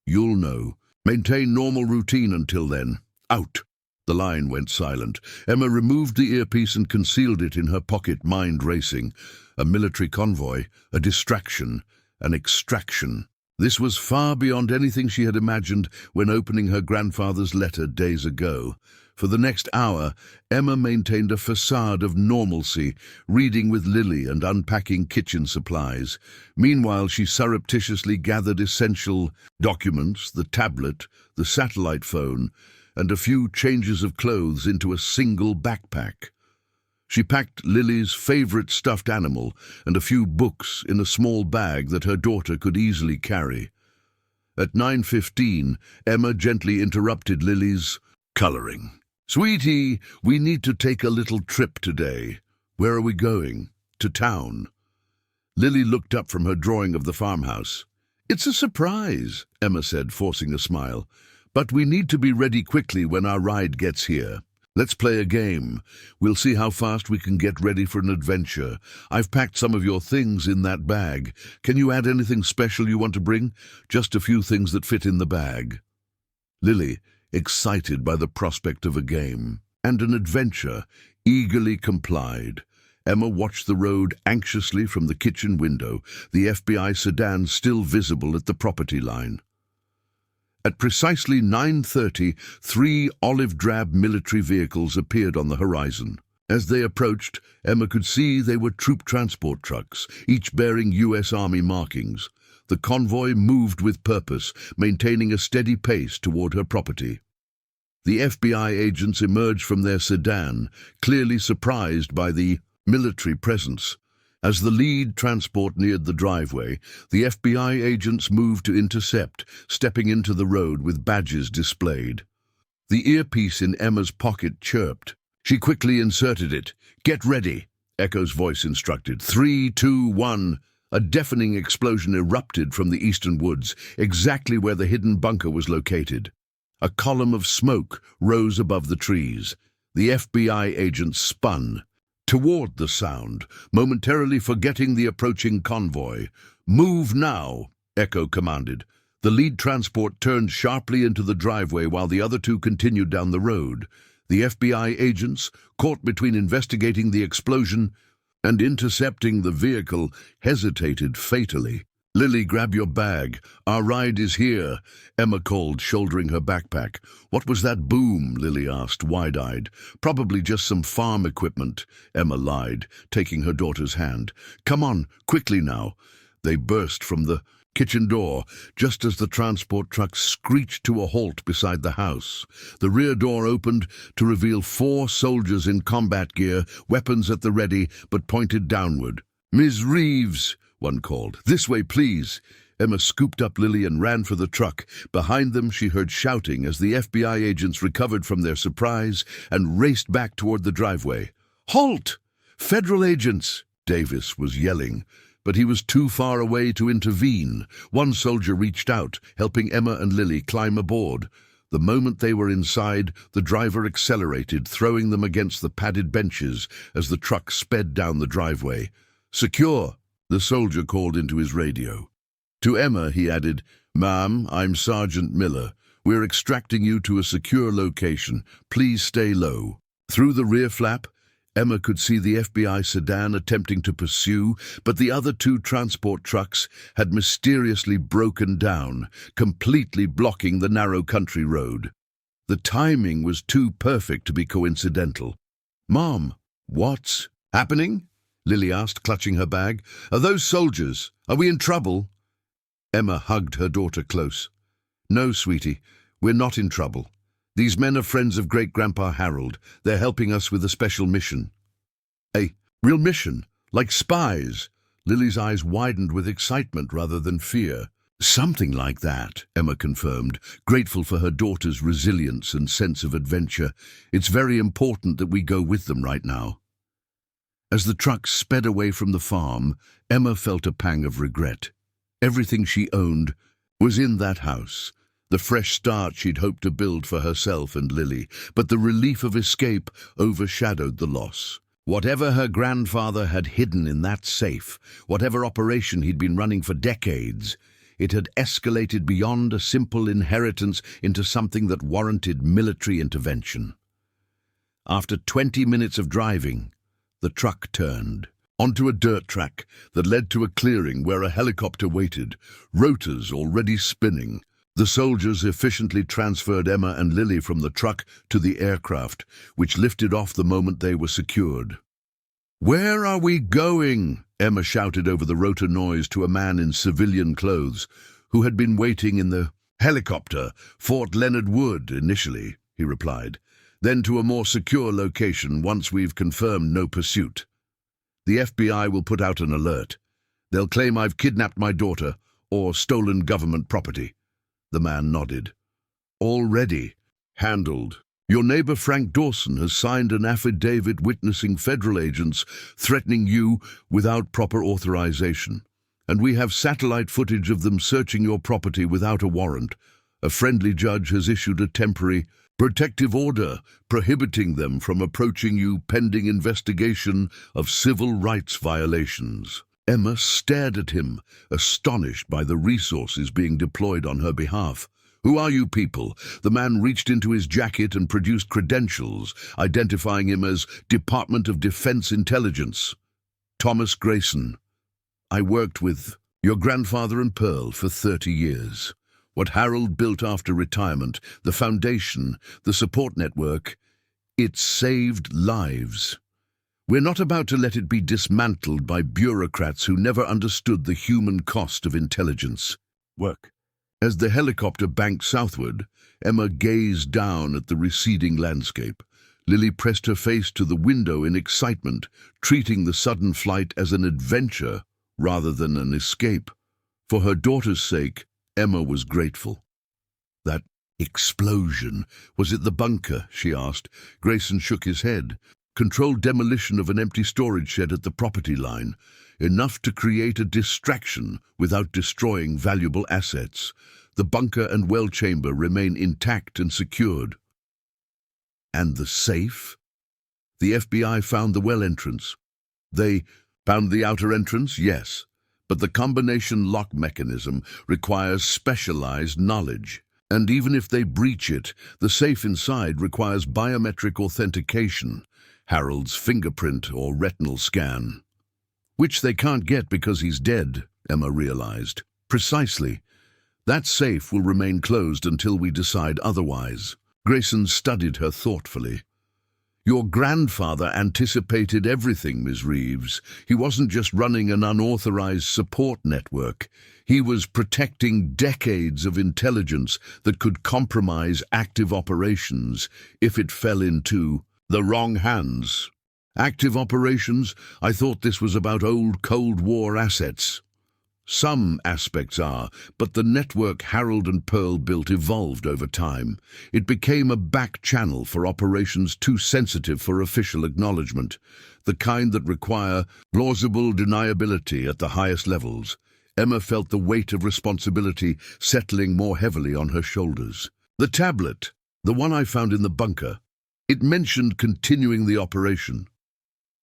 "You'll know. Maintain normal routine until then. Out." The line went silent. Emma removed the earpiece and concealed it in her pocket, mind racing. A military convoy, a distraction, an extraction. This was far beyond anything she had imagined when opening her grandfather's letter days ago. For the next hour, Emma maintained a facade of normalcy, reading with Lily and unpacking kitchen supplies. Meanwhile, she surreptitiously gathered essential documents, the tablet, the satellite phone, and a few changes of clothes into a single backpack. She packed Lily's favorite stuffed animal and a few books in a small bag that her daughter could easily carry. At 9:15, Emma gently interrupted Lily's coloring. "Sweetie, we need to take a little trip today." "Where are we going?" "To town." Lily looked up from her drawing of the farmhouse. "It's a surprise," Emma said, forcing a smile. "But we need to be ready quickly when our ride gets here. Let's play a game. We'll see how fast we can get ready for an adventure. I've packed some of your things in that bag. Can you add anything special you want to bring? Just a few things that fit in the bag." Lily, excited by the prospect of a game and an adventure, eagerly complied. Emma watched the road anxiously from the kitchen window, the FBI sedan still visible at the property line. At precisely 9:30, 3 olive-drab military vehicles appeared on the horizon. As they approached, Emma could see they were troop transport trucks, each bearing U.S. Army markings. The convoy moved with purpose, maintaining a steady pace toward her property. The FBI agents emerged from their sedan, clearly surprised by the military presence. As the lead transport neared the driveway, the FBI agents moved to intercept, stepping into the road with badges displayed. The earpiece in Emma's pocket chirped. She quickly inserted it. "Get ready," Echo's voice instructed. 3, 2, 1. A deafening explosion erupted from the eastern woods, exactly where the hidden bunker was located. A column of smoke rose above the trees. The FBI agents spun toward the sound, momentarily forgetting the approaching convoy. "Move now," Echo commanded. The lead transport turned sharply into the driveway while the other 2 continued down the road. The FBI agents, caught between investigating the explosion and intercepting the vehicle, hesitated fatally. "Lily, grab your bag. Our ride is here," Emma called, shouldering her backpack. "What was that boom?" Lily asked, wide-eyed. "Probably just some farm equipment," Emma lied, taking her daughter's hand. "Come on, quickly now." They burst from the kitchen door, just as the transport truck screeched to a halt beside the house. The rear door opened to reveal 4 soldiers in combat gear, weapons at the ready, but pointed downward. "Ms. Reeves," one called. "This way, please." Emma scooped up Lily and ran for the truck. Behind them she heard shouting as the FBI agents recovered from their surprise and raced back toward the driveway. "Halt! Federal agents!" Davis was yelling, but he was too far away to intervene. One soldier reached out, helping Emma and Lily climb aboard. The moment they were inside, the driver accelerated, throwing them against the padded benches as the truck sped down the driveway. "Secure," the soldier called into his radio. To Emma, he added, "Ma'am, I'm Sergeant Miller. We're extracting you to a secure location. Please stay low." Through the rear flap, Emma could see the FBI sedan attempting to pursue, but the other 2 transport trucks had mysteriously broken down, completely blocking the narrow country road. The timing was too perfect to be coincidental. "Mom, what's happening?" Lily asked, clutching her bag. "Are those soldiers? Are we in trouble?" Emma hugged her daughter close. "No, sweetie, we're not in trouble. These men are friends of Great-Grandpa Harold. They're helping us with a special mission." "A real mission? Like spies?" Lily's eyes widened with excitement rather than fear. "Something like that," Emma confirmed, grateful for her daughter's resilience and sense of adventure. "It's very important that we go with them right now." As the truck sped away from the farm, Emma felt a pang of regret. Everything she owned was in that house, the fresh start she'd hoped to build for herself and Lily, but the relief of escape overshadowed the loss. Whatever her grandfather had hidden in that safe, whatever operation he'd been running for decades, it had escalated beyond a simple inheritance into something that warranted military intervention. After 20 minutes of driving, the truck turned onto a dirt track that led to a clearing where a helicopter waited, rotors already spinning. The soldiers efficiently transferred Emma and Lily from the truck to the aircraft, which lifted off the moment they were secured. "Where are we going?" Emma shouted over the rotor noise to a man in civilian clothes who had been waiting in the helicopter. "Fort Leonard Wood, initially," he replied. "Then to a more secure location once we've confirmed no pursuit. The FBI will put out an alert. They'll claim I've kidnapped my daughter or stolen government property." The man nodded. "Already handled. Your neighbor Frank Dawson has signed an affidavit witnessing federal agents threatening you without proper authorization. And we have satellite footage of them searching your property without a warrant. A friendly judge has issued a temporary protective order prohibiting them from approaching you pending investigation of civil rights violations." Emma stared at him, astonished by the resources being deployed on her behalf. "Who are you people?" The man reached into his jacket and produced credentials, identifying him as Department of Defense Intelligence. "Thomas Grayson. I worked with your grandfather and Pearl for 30 years. What Harold built after retirement, the foundation, the support network, it saved lives. We're not about to let it be dismantled by bureaucrats who never understood the human cost of intelligence." "Work." As the helicopter banked southward, Emma gazed down at the receding landscape. Lily pressed her face to the window in excitement, treating the sudden flight as an adventure rather than an escape. For her daughter's sake, Emma was grateful. "That explosion, was it the bunker?" she asked. Grayson shook his head. "Controlled demolition of an empty storage shed at the property line. Enough to create a distraction without destroying valuable assets. The bunker and well chamber remain intact and secured." "And the safe?" "The FBI found the well entrance." "They found the outer entrance?" "Yes. But the combination lock mechanism requires specialized knowledge. And even if they breach it, the safe inside requires biometric authentication, Harold's fingerprint or retinal scan. Which they can't get because he's dead, Emma realized. "Precisely. That safe will remain closed until we decide otherwise." Grayson studied her thoughtfully. Your grandfather anticipated everything, Ms. Reeves. He wasn't just running an unauthorized support network. He was protecting decades of intelligence that could compromise active operations if it fell into the wrong hands. Active operations? I thought this was about old Cold War assets. Some aspects are, but the network Harold and Pearl built evolved over time. It became a back channel for operations too sensitive for official acknowledgement, the kind that require plausible deniability at the highest levels. Emma felt the weight of responsibility settling more heavily on her shoulders. The tablet, the one I found in the bunker, it mentioned continuing the operation.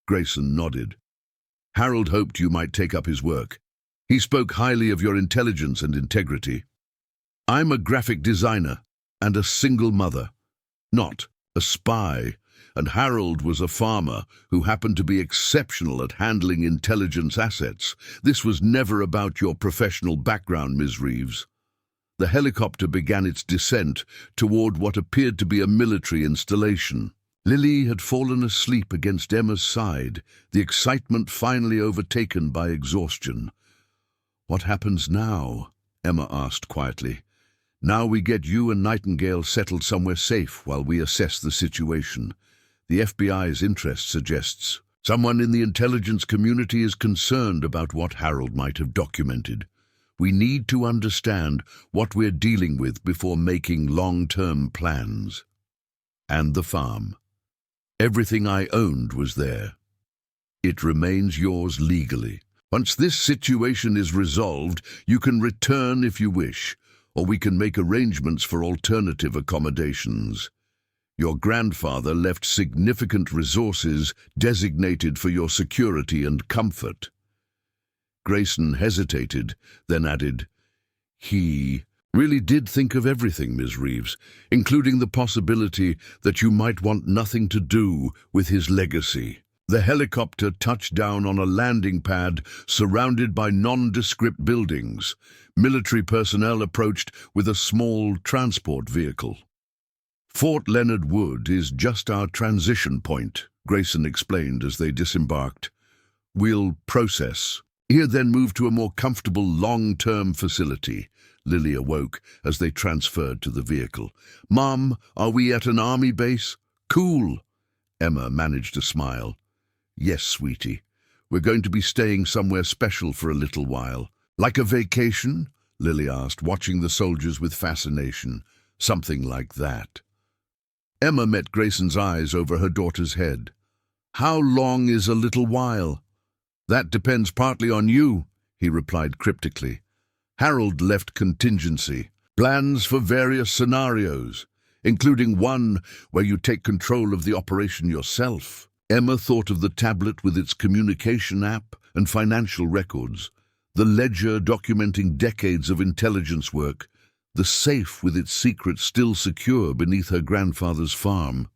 Grayson nodded. Harold hoped you might take up his work. He spoke highly of your intelligence and integrity. I'm a graphic designer and a single mother, not a spy, and Harold was a farmer who happened to be exceptional at handling intelligence assets. This was never about your professional background, Ms. Reeves. The helicopter began its descent toward what appeared to be a military installation. Lily had fallen asleep against Emma's side, the excitement finally overtaken by exhaustion. What happens now? Emma asked quietly. Now we get you and Nightingale settled somewhere safe while we assess the situation. The FBI's interest suggests someone in the intelligence community is concerned about what Harold might have documented. We need to understand what we're dealing with before making long-term plans. And the farm. Everything I owned was there. It remains yours legally. Once this situation is resolved, you can return if you wish, or we can make arrangements for alternative accommodations. Your grandfather left significant resources designated for your security and comfort. Grayson hesitated, then added, He really did think of everything, Ms. Reeves, including the possibility that you might want nothing to do with his legacy. The helicopter touched down on a landing pad surrounded by nondescript buildings. Military personnel approached with a small transport vehicle. Fort Leonard Wood is just our transition point, Grayson explained as they disembarked. We'll process. Here then move to a more comfortable long-term facility. Lily awoke as they transferred to the vehicle. Mom, are we at an army base? Cool. Emma managed a smile. Yes, sweetie. We're going to be staying somewhere special for a little while. Like a vacation? Lily asked, watching the soldiers with fascination. Something like that. Emma met Grayson's eyes over her daughter's head. How long is a little while? That depends partly on you, he replied cryptically. Harold left contingency, plans for various scenarios, including one where you take control of the operation yourself. Emma thought of the tablet with its communication app and financial records, the ledger documenting decades of intelligence work, the safe with its secrets still secure beneath her grandfather's farm.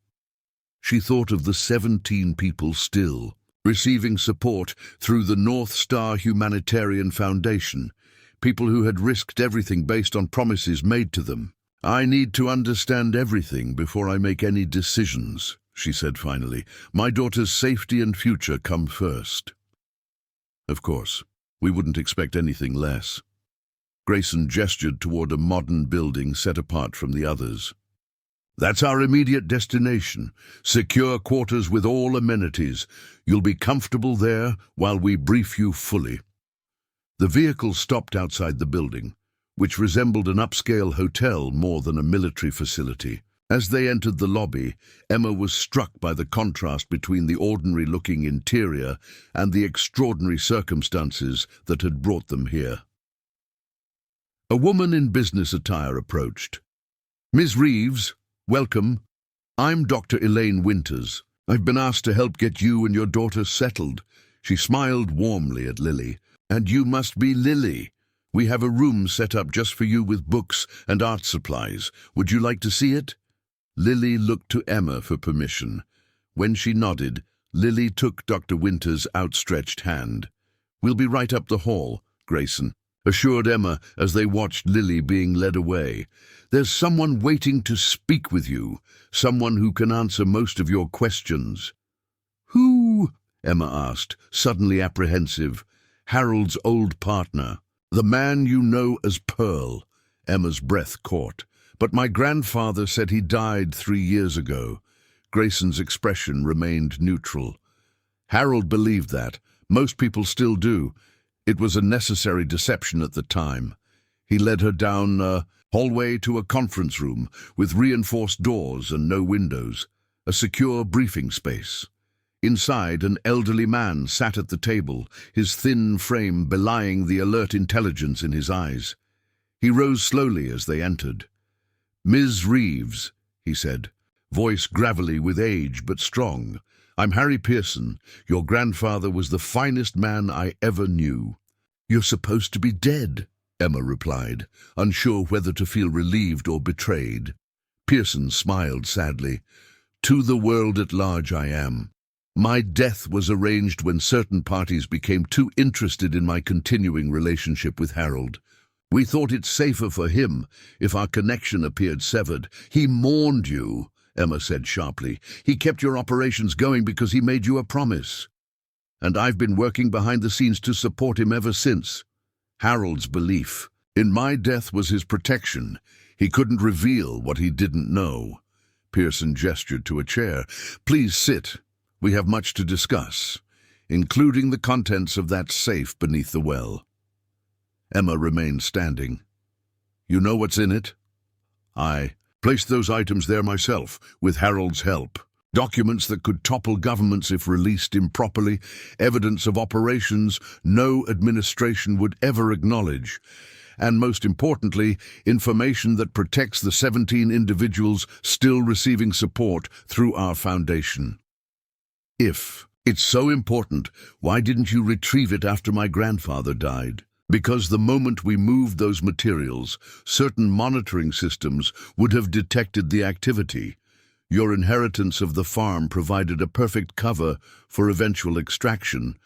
She thought of the 17 people still, receiving support through the North Star Humanitarian Foundation, people who had risked everything based on promises made to them. I need to understand everything before I make any decisions, she said finally. My daughter's safety and future come first. Of course, we wouldn't expect anything less. Grayson gestured toward a modern building set apart from the others. That's our immediate destination. Secure quarters with all amenities. You'll be comfortable there while we brief you fully. The vehicle stopped outside the building, which resembled an upscale hotel more than a military facility. As they entered the lobby, Emma was struck by the contrast between the ordinary-looking interior and the extraordinary circumstances that had brought them here. A woman in business attire approached. Ms. Reeves, welcome. I'm Dr. Elaine Winters. I've been asked to help get you and your daughter settled. She smiled warmly at Lily. And you must be Lily. We have a room set up just for you with books and art supplies. Would you like to see it? Lily looked to Emma for permission. When she nodded, Lily took Dr. Winters' outstretched hand. We'll be right up the hall, Grayson. assured Emma as they watched Lily being led away. "There's someone waiting to speak with you, someone who can answer most of your questions." "Who?" Emma asked, suddenly apprehensive. "Harold's old partner. The man you know as Peril." Emma's breath caught. "But my grandfather said he died 3 years ago." Grayson's expression remained neutral. "Harold believed that. Most people still do. It was a necessary deception at the time. He led her down a hallway to a conference room with reinforced doors and no windows, a secure briefing space. Inside, an elderly man sat at the table, his thin frame belying the alert intelligence in his eyes. He rose slowly as they entered. "Ms. Reeves," he said, voice gravelly with age but strong. "I'm Harry Pearson. Your grandfather was the finest man I ever knew." "You're supposed to be dead," Emma replied, unsure whether to feel relieved or betrayed. Pearson smiled sadly. "To the world at large I am. My death was arranged when certain parties became too interested in my continuing relationship with Harold. We thought it safer for him if our connection appeared severed." "He mourned you," Emma said sharply. "He kept your operations going because he made you a promise. And I've been working behind the scenes to support him ever since. Harold's belief in my death was his protection. He couldn't reveal what he didn't know." Pearson gestured to a chair. "Please sit. We have much to discuss, including the contents of that safe beneath the well." Emma remained standing. "You know what's in it?" "I placed those items there myself, with Harold's help. Documents that could topple governments if released improperly, evidence of operations no administration would ever acknowledge, and most importantly, information that protects the 17 individuals still receiving support through our foundation." "If it's so important, why didn't you retrieve it after my grandfather died?" "Because the moment we moved those materials, certain monitoring systems would have detected the activity. Your inheritance of the farm provided a perfect cover for eventual extraction.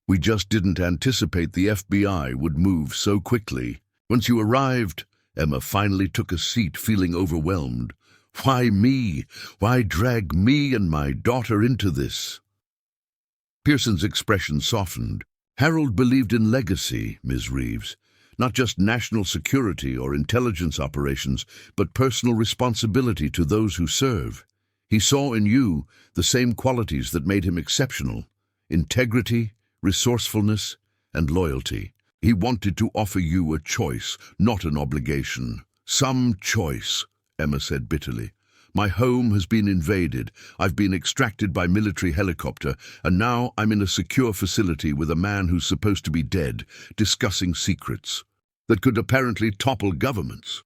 We just didn't anticipate the FBI would move so quickly. Once you arrived," Emma finally took a seat, feeling overwhelmed. "Why me? Why drag me and my daughter into this?" Pearson's expression softened. "Harold believed in legacy, Ms. Reeves. Not just national security or intelligence operations, but personal responsibility to those who serve. He saw in you the same qualities that made him exceptional: integrity, resourcefulness, and loyalty. He wanted to offer you a choice, not an obligation." "Some choice," Emma said bitterly. "My home has been invaded. I've been extracted by military helicopter, and now I'm in a secure facility with a man who's supposed to be dead, discussing secrets that could apparently topple governments."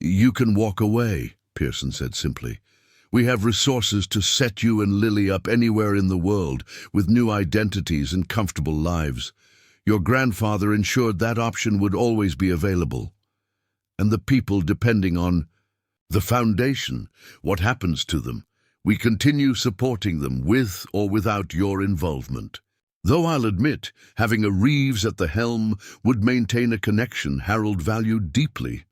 "You can walk away," Pearson said simply. "We have resources to set you and Lily up anywhere in the world, with new identities and comfortable lives. Your grandfather ensured that option would always be available. And the people depending on the foundation, what happens to them? We continue supporting them with or without your involvement. Though I'll admit, having a Reeves at the helm would maintain a connection Harold valued deeply."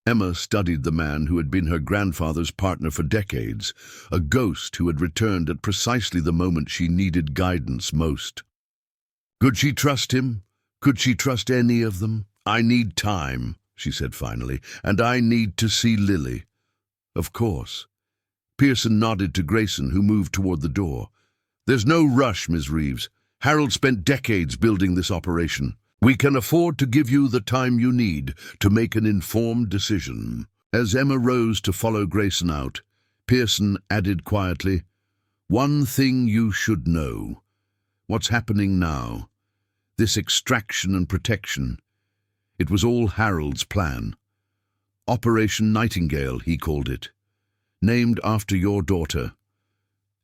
Emma studied the man who had been her grandfather's partner for decades, a ghost who had returned at precisely the moment she needed guidance most. Could she trust him? Could she trust any of them? "I need time," she said finally, "and I need to see Lily." "Of course." Pearson nodded to Grayson, who moved toward the door. "There's no rush, Ms. Reeves. Harold spent decades building this operation. We can afford to give you the time you need to make an informed decision." As Emma rose to follow Grayson out, Pearson added quietly, "One thing you should know. What's happening now, this extraction and protection, it was all Harold's plan. Operation Nightingale, he called it, named after your daughter.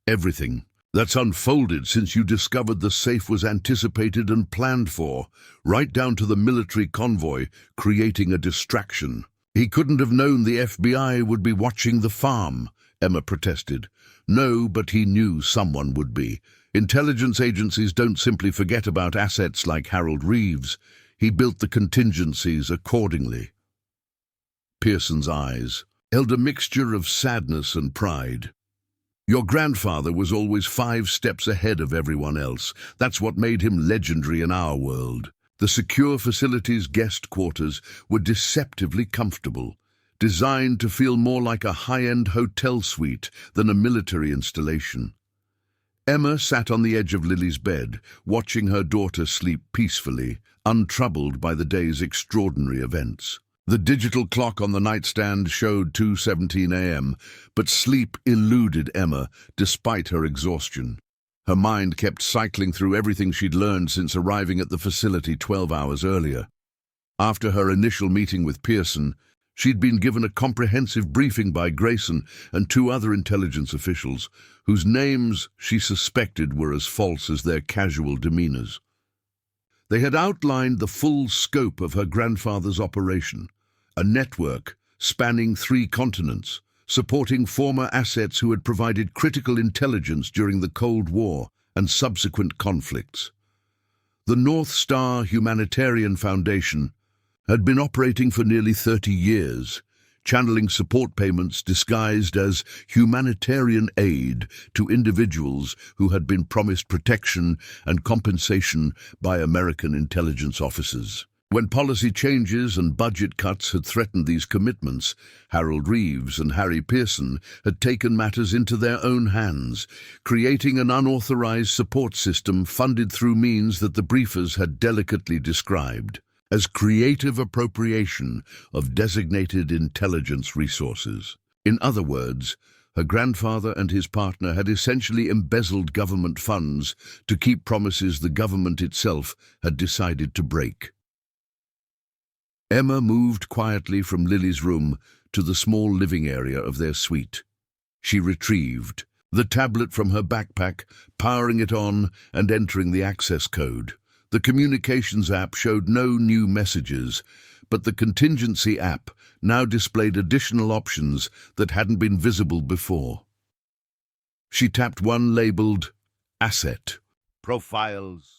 Everything that's unfolded since you discovered the safe was anticipated and planned for, right down to the military convoy creating a distraction." "He couldn't have known the FBI would be watching the farm," Emma protested. "No, but he knew someone would be. Intelligence agencies don't simply forget about assets like Harold Reeves. He built the contingencies accordingly. Pearson's eyes held a mixture of sadness and pride. Your grandfather was always 5 steps ahead of everyone else. That's what made him legendary in our world. The secure facility's guest quarters were deceptively comfortable, designed to feel more like a high-end hotel suite than a military installation. Emma sat on the edge of Lily's bed, watching her daughter sleep peacefully, untroubled by the day's extraordinary events. The digital clock on the nightstand showed 2:17 a.m., but sleep eluded Emma despite her exhaustion. Her mind kept cycling through everything she'd learned since arriving at the facility 12 hours earlier. After her initial meeting with Pearson, she'd been given a comprehensive briefing by Grayson and 2 other intelligence officials, whose names she suspected were as false as their casual demeanors. They had outlined the full scope of her grandfather's operation, a network spanning 3 continents, supporting former assets who had provided critical intelligence during the Cold War and subsequent conflicts. The North Star Humanitarian Foundation had been operating for nearly 30 years, channeling support payments disguised as humanitarian aid to individuals who had been promised protection and compensation by American intelligence officers. When policy changes and budget cuts had threatened these commitments, Harold Reeves and Harry Pearson had taken matters into their own hands, creating an unauthorized support system funded through means that the briefers had delicately described as creative appropriation of designated intelligence resources. In other words, her grandfather and his partner had essentially embezzled government funds to keep promises the government itself had decided to break. Emma moved quietly from Lily's room to the small living area of their suite. She retrieved the tablet from her backpack, powering it on and entering the access code. The communications app showed no new messages, but the contingency app now displayed additional options that hadn't been visible before. She tapped one labeled Asset. Profiles.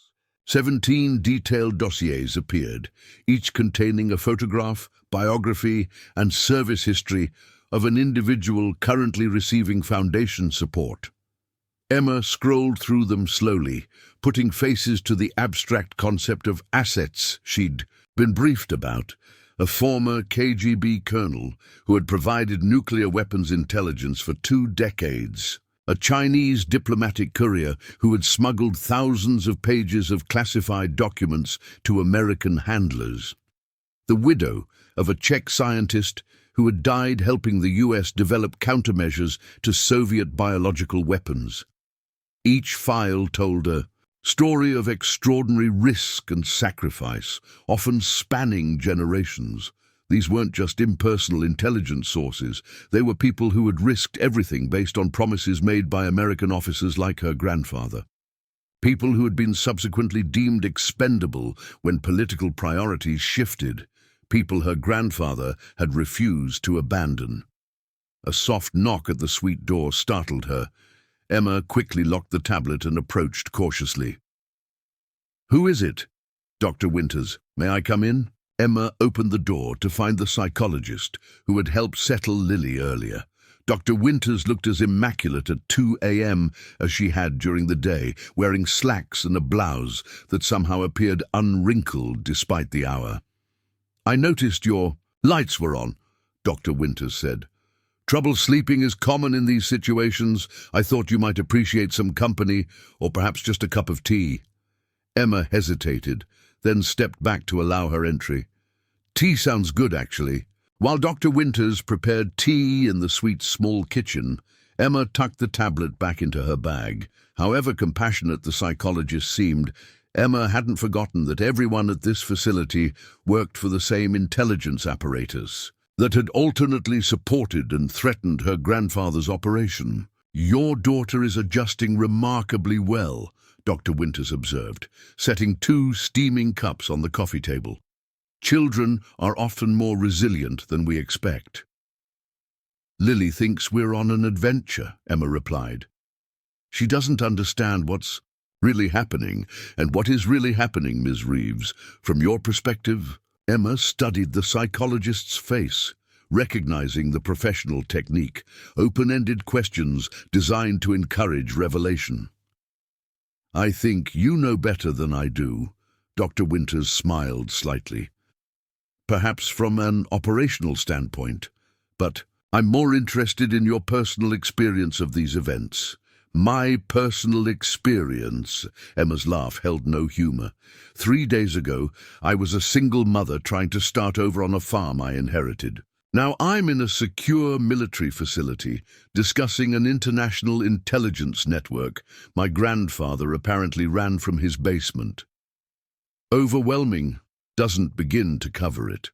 17 detailed dossiers appeared, each containing a photograph, biography, and service history of an individual currently receiving Foundation support. Emma scrolled through them slowly, putting faces to the abstract concept of assets she'd been briefed about. A former KGB colonel who had provided nuclear weapons intelligence for 2 decades. A Chinese diplomatic courier who had smuggled thousands of pages of classified documents to American handlers. The widow of a Czech scientist who had died helping the US develop countermeasures to Soviet biological weapons. Each file told a story of extraordinary risk and sacrifice, often spanning generations. These weren't just impersonal intelligence sources. They were people who had risked everything based on promises made by American officers like her grandfather. People who had been subsequently deemed expendable when political priorities shifted. People her grandfather had refused to abandon. A soft knock at the suite door startled her. Emma quickly locked the tablet and approached cautiously. "Who is it?" "Dr. Winters. May I come in?" Emma opened the door to find the psychologist who had helped settle Lily earlier. Dr. Winters looked as immaculate at 2 a.m. as she had during the day, wearing slacks and a blouse that somehow appeared unwrinkled despite the hour. "I noticed your lights were on," Dr. Winters said. "Trouble sleeping is common in these situations. I thought you might appreciate some company, or perhaps just a cup of tea." Emma hesitated, then stepped back to allow her entry. "Tea sounds good, actually." While Dr. Winters prepared tea in the suite's small kitchen, Emma tucked the tablet back into her bag. However compassionate the psychologist seemed, Emma hadn't forgotten that everyone at this facility worked for the same intelligence apparatus that had alternately supported and threatened her grandfather's operation. "Your daughter is adjusting remarkably well," Dr. Winters observed, setting 2 steaming cups on the coffee table. "Children are often more resilient than we expect." "Lily thinks we're on an adventure," Emma replied. "She doesn't understand what's Really happening? And what is really happening, Ms. Reeves? From your perspective? Emma studied the psychologist's face, recognizing the professional technique, open-ended questions designed to encourage revelation. I think you know better than I do. Dr. Winters smiled slightly. Perhaps from an operational standpoint, but I'm more interested in your personal experience of these events. My personal experience. Emma's laugh held no humor. 3 days ago, I was a single mother trying to start over on a farm I inherited. Now I'm in a secure military facility, discussing an international intelligence network my grandfather apparently ran from his basement. Overwhelming doesn't begin to cover it.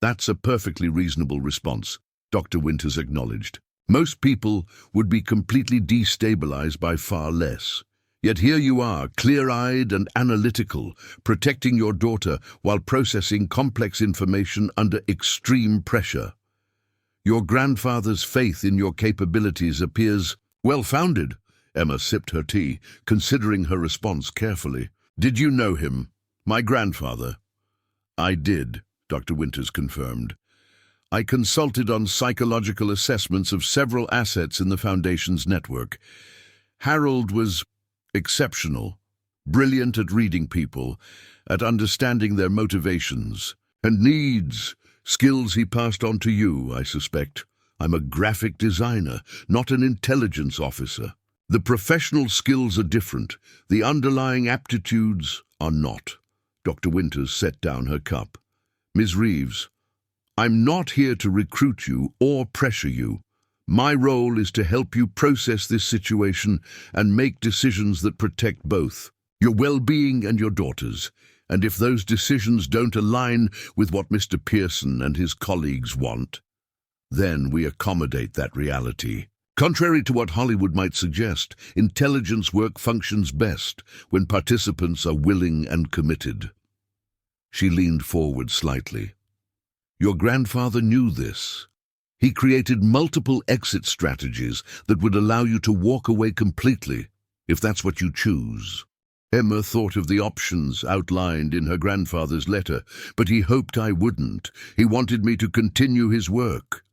That's a perfectly reasonable response, Dr. Winters acknowledged. Most people would be completely destabilized by far less. Yet here you are, clear-eyed and analytical, protecting your daughter while processing complex information under extreme pressure. Your grandfather's faith in your capabilities appears well-founded. Emma sipped her tea, considering her response carefully. Did you know him? My grandfather? I did, Dr. Winters confirmed. I consulted on psychological assessments of several assets in the Foundation's network. Harold was exceptional, brilliant at reading people, at understanding their motivations and needs, skills he passed on to you, I suspect. I'm a graphic designer, not an intelligence officer. The professional skills are different. The underlying aptitudes are not. Dr. Winters set down her cup. Ms. Reeves, I'm not here to recruit you or pressure you. My role is to help you process this situation and make decisions that protect both your well-being and your daughter's. And if those decisions don't align with what Mr. Pearson and his colleagues want, then we accommodate that reality. Contrary to what Hollywood might suggest, intelligence work functions best when participants are willing and committed. She leaned forward slightly. Your grandfather knew this. He created multiple exit strategies that would allow you to walk away completely, if that's what you choose. Emma thought of the options outlined in her grandfather's letter, but he hoped I wouldn't. He wanted me to continue his work.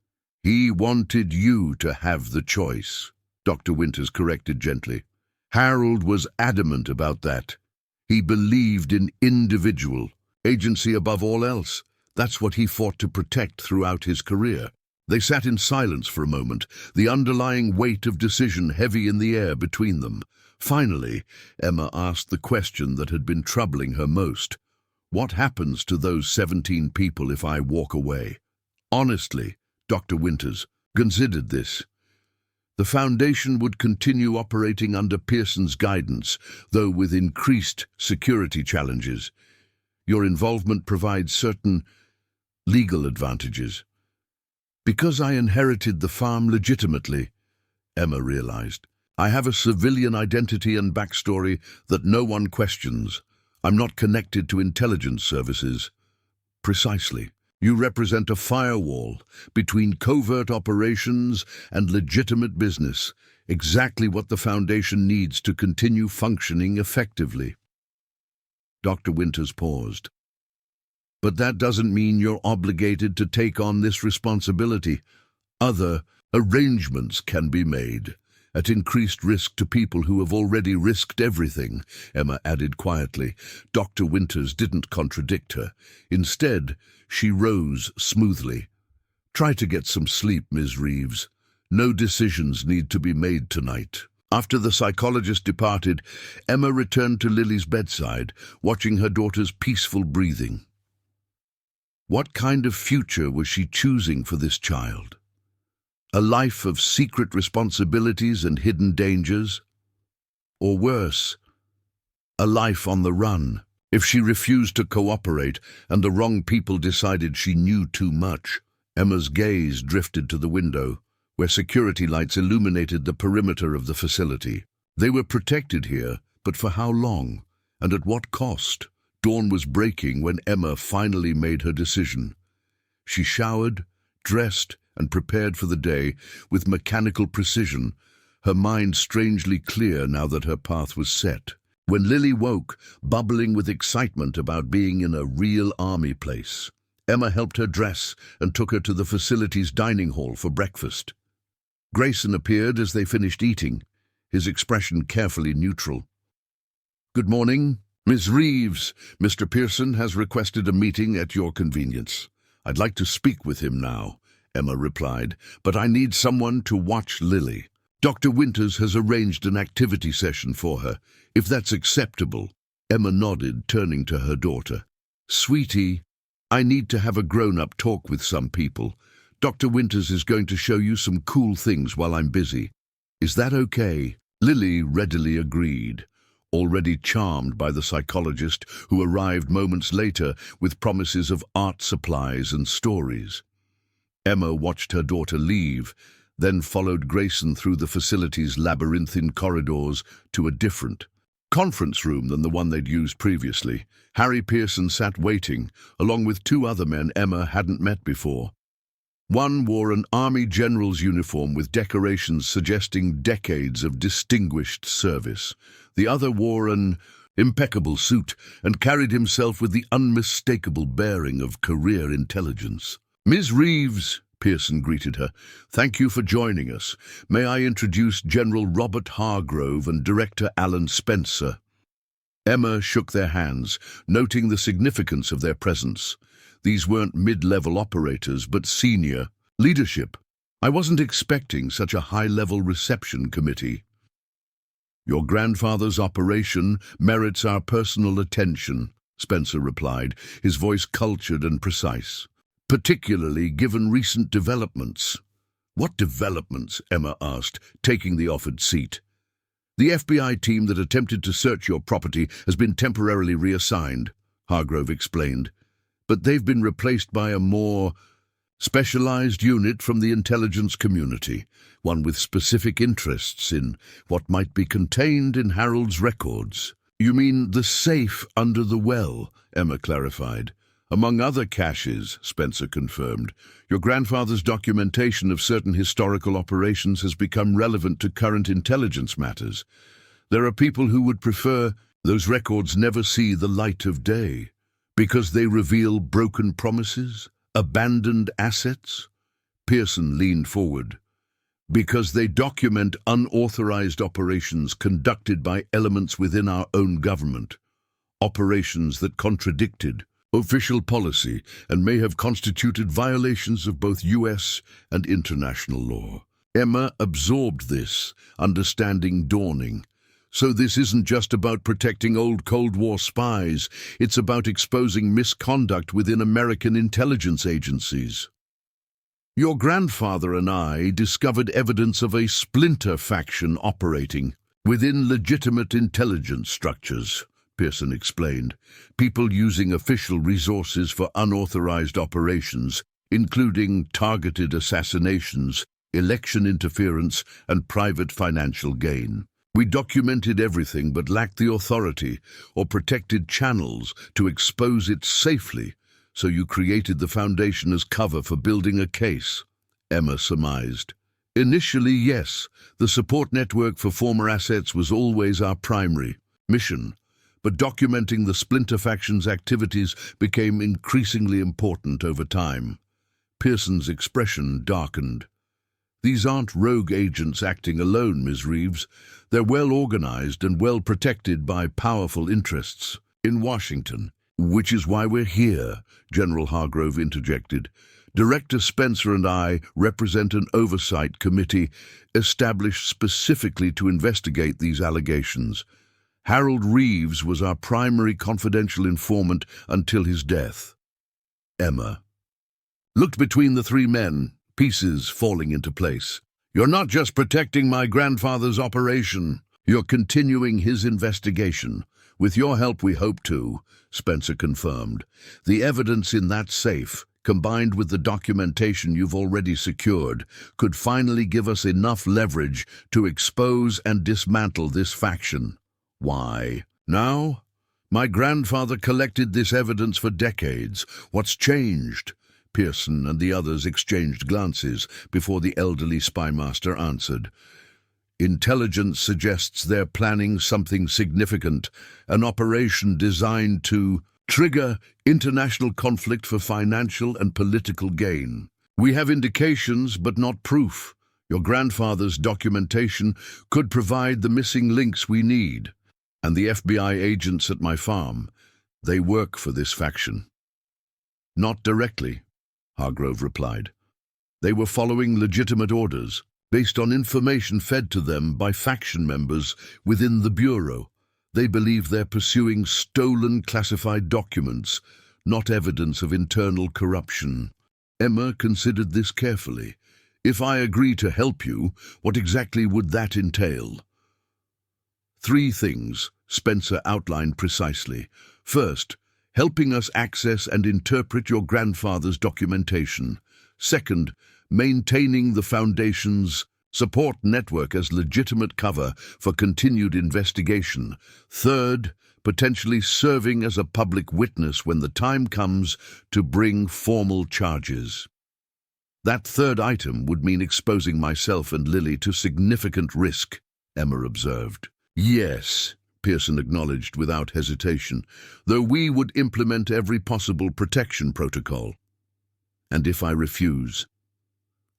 He wanted you to have the choice, Dr. Winters corrected gently. Harold was adamant about that. He believed in individual agency above all else. That's what he fought to protect throughout his career. They sat in silence for a moment, the underlying weight of decision heavy in the air between them. Finally, Emma asked the question that had been troubling her most. What happens to those 17 people if I walk away? Honestly, Dr. Winters considered this. The Foundation would continue operating under Pearson's guidance, though with increased security challenges. Your involvement provides certain legal advantages. Because I inherited the farm legitimately, Emma realized, I have a civilian identity and backstory that no one questions. I'm not connected to intelligence services. Precisely. You represent a firewall between covert operations and legitimate business, exactly what the Foundation needs to continue functioning effectively. Dr. Winters paused. But that doesn't mean you're obligated to take on this responsibility. Other arrangements can be made, at increased risk to people who have already risked everything, Emma added quietly. Dr. Winters didn't contradict her. Instead, she rose smoothly. Try to get some sleep, Ms. Reeves. No decisions need to be made tonight. After the psychologist departed, Emma returned to Lily's bedside, watching her daughter's peaceful breathing. What kind of future was she choosing for this child? A life of secret responsibilities and hidden dangers? Or worse, a life on the run? If she refused to cooperate and the wrong people decided she knew too much, Emma's gaze drifted to the window, where security lights illuminated the perimeter of the facility. They were protected here, but for how long, and at what cost? Dawn was breaking when Emma finally made her decision. She showered, dressed, and prepared for the day with mechanical precision, her mind strangely clear now that her path was set. When Lily woke, bubbling with excitement about being in a real army place, Emma helped her dress and took her to the facility's dining hall for breakfast. Grayson appeared as they finished eating, his expression carefully neutral. "Good morning, Miss Reeves. Mr. Pearson has requested a meeting at your convenience. I'd like to speak with him now," Emma replied, "but I need someone to watch Lily. Dr. Winters has arranged an activity session for her, if that's acceptable." Emma nodded, turning to her daughter. "Sweetie, I need to have a grown-up talk with some people. Dr. Winters is going to show you some cool things while I'm busy. Is that okay?" Lily readily agreed, already charmed by the psychologist who arrived moments later with promises of art supplies and stories. Emma watched her daughter leave, then followed Grayson through the facility's labyrinthine corridors to a different conference room than the one they'd used previously. Harry Pearson sat waiting, along with two other men Emma hadn't met before. One wore an army general's uniform with decorations suggesting decades of distinguished service. The other wore an impeccable suit and carried himself with the unmistakable bearing of career intelligence. "Ms. Reeves," Pearson greeted her, "thank you for joining us. May I introduce General Robert Hargrove and Director Alan Spencer?" Emma shook their hands, noting the significance of their presence. These weren't mid-level operators, but senior leadership. "I wasn't expecting such a high-level reception committee." "Your grandfather's operation merits our personal attention," Spencer replied, his voice cultured and precise. "Particularly given recent developments." "What developments?" Emma asked, taking the offered seat. "The FBI team that attempted to search your property has been temporarily reassigned," Hargrove explained. "But they've been replaced by a more specialized unit from the intelligence community, one with specific interests in what might be contained in Harold's records." "You mean the safe under the well?" Emma clarified. "Among other caches," Spencer confirmed. "Your grandfather's documentation of certain historical operations has become relevant to current intelligence matters. There are people who would prefer those records never see the light of day, because they reveal broken promises, abandoned assets." Pearson leaned forward. "Because they document unauthorized operations conducted by elements within our own government, operations that contradicted official policy and may have constituted violations of both U.S. and international law." Emma absorbed this, understanding dawning. "So this isn't just about protecting old Cold War spies, it's about exposing misconduct within American intelligence agencies." "Your grandfather and I discovered evidence of a splinter faction operating within legitimate intelligence structures," Pearson explained. "People using official resources for unauthorized operations, including targeted assassinations, election interference, and private financial gain. We documented everything but lacked the authority or protected channels to expose it safely, so you created the foundation as cover for building a case," Emma surmised. "Initially, yes. The support network for former assets was always our primary mission, but documenting the splinter faction's activities became increasingly important over time." Pearson's expression darkened. "These aren't rogue agents acting alone, Ms. Reeves. They're well organized and well protected by powerful interests in Washington." "Which is why we're here," General Hargrove interjected. "Director Spencer and I represent an oversight committee established specifically to investigate these allegations. Harold Reeves was our primary confidential informant until his death." Emma looked between the three men, pieces falling into place. "You're not just protecting my grandfather's operation. You're continuing his investigation. With your help, we hope to," Spencer confirmed. "The evidence in that safe, combined with the documentation you've already secured, could finally give us enough leverage to expose and dismantle this faction." "Why now?" "My grandfather collected this evidence for decades. What's changed?" Pearson and the others exchanged glances before the elderly spymaster answered. Intelligence suggests they're planning something significant, an operation designed to trigger international conflict for financial and political gain. We have indications, but not proof. Your grandfather's documentation could provide the missing links we need. And the FBI agents at my farm, they work for this faction. Not directly, Hargrove replied. They were following legitimate orders, based on information fed to them by faction members within the Bureau. They believe they're pursuing stolen classified documents, not evidence of internal corruption. Emma considered this carefully. If I agree to help you, what exactly would that entail? 3 things, Spencer outlined precisely. First, helping us access and interpret your grandfather's documentation. Second, maintaining the Foundation's support network as legitimate cover for continued investigation. Third, potentially serving as a public witness when the time comes to bring formal charges. That third item would mean exposing myself and Lily to significant risk, Emma observed. Yes, Pearson acknowledged without hesitation, though we would implement every possible protection protocol. And if I refuse?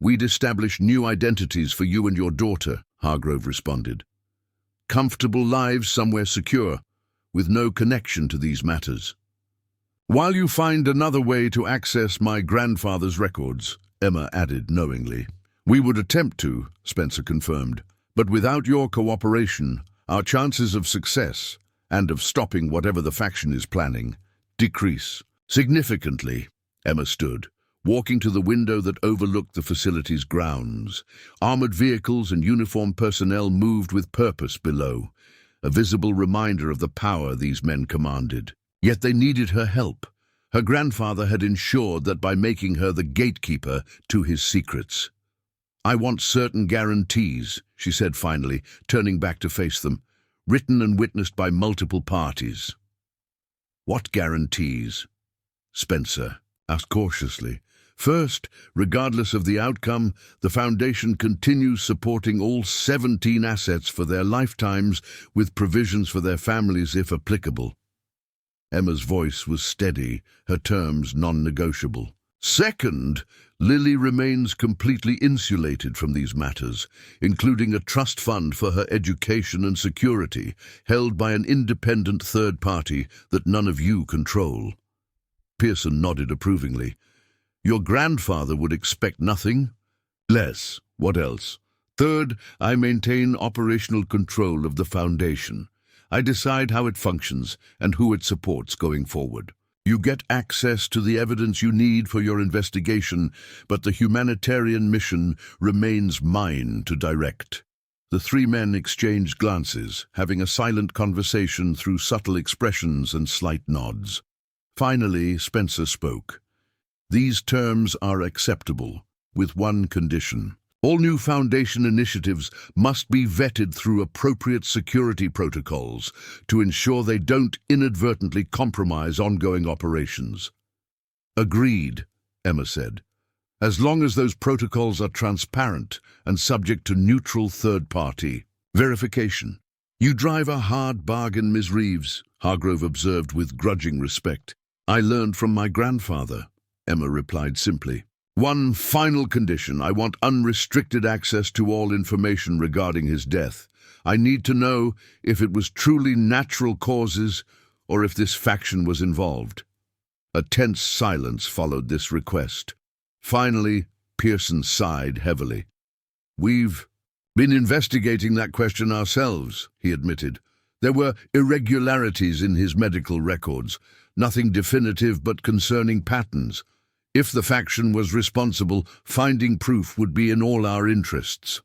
We'd establish new identities for you and your daughter, Hargrove responded. Comfortable lives somewhere secure, with no connection to these matters. While you find another way to access my grandfather's records, Emma added knowingly. We would attempt to, Spencer confirmed, but without your cooperation, our chances of success, and of stopping whatever the faction is planning, decrease. Significantly, Emma stood, walking to the window that overlooked the facility's grounds. Armored vehicles and uniformed personnel moved with purpose below, a visible reminder of the power these men commanded. Yet they needed her help. Her grandfather had ensured that by making her the gatekeeper to his secrets. I want certain guarantees, she said finally, turning back to face them, written and witnessed by multiple parties. What guarantees? Spencer asked cautiously. First, regardless of the outcome, the Foundation continues supporting all 17 assets for their lifetimes with provisions for their families if applicable. Emma's voice was steady, her terms non-negotiable. Second, Lily remains completely insulated from these matters, including a trust fund for her education and security, held by an independent third party that none of you control. Pearson nodded approvingly. Your grandfather would expect nothing less. What else? Third, I maintain operational control of the Foundation. I decide how it functions and who it supports going forward. You get access to the evidence you need for your investigation, but the humanitarian mission remains mine to direct. The 3 men exchanged glances, having a silent conversation through subtle expressions and slight nods. Finally, Spencer spoke. These terms are acceptable, with one condition. All new Foundation initiatives must be vetted through appropriate security protocols to ensure they don't inadvertently compromise ongoing operations. Agreed, Emma said, as long as those protocols are transparent and subject to neutral third-party verification. You drive a hard bargain, Ms. Reeves, Hargrove observed with grudging respect. I learned from my grandfather, Emma replied simply. One final condition. I want unrestricted access to all information regarding his death. I need to know if it was truly natural causes or if this faction was involved. A tense silence followed this request. Finally, Pearson sighed heavily. We've been investigating that question ourselves, he admitted. There were irregularities in his medical records, nothing definitive but concerning patterns. If the faction was responsible, finding proof would be in all our interests.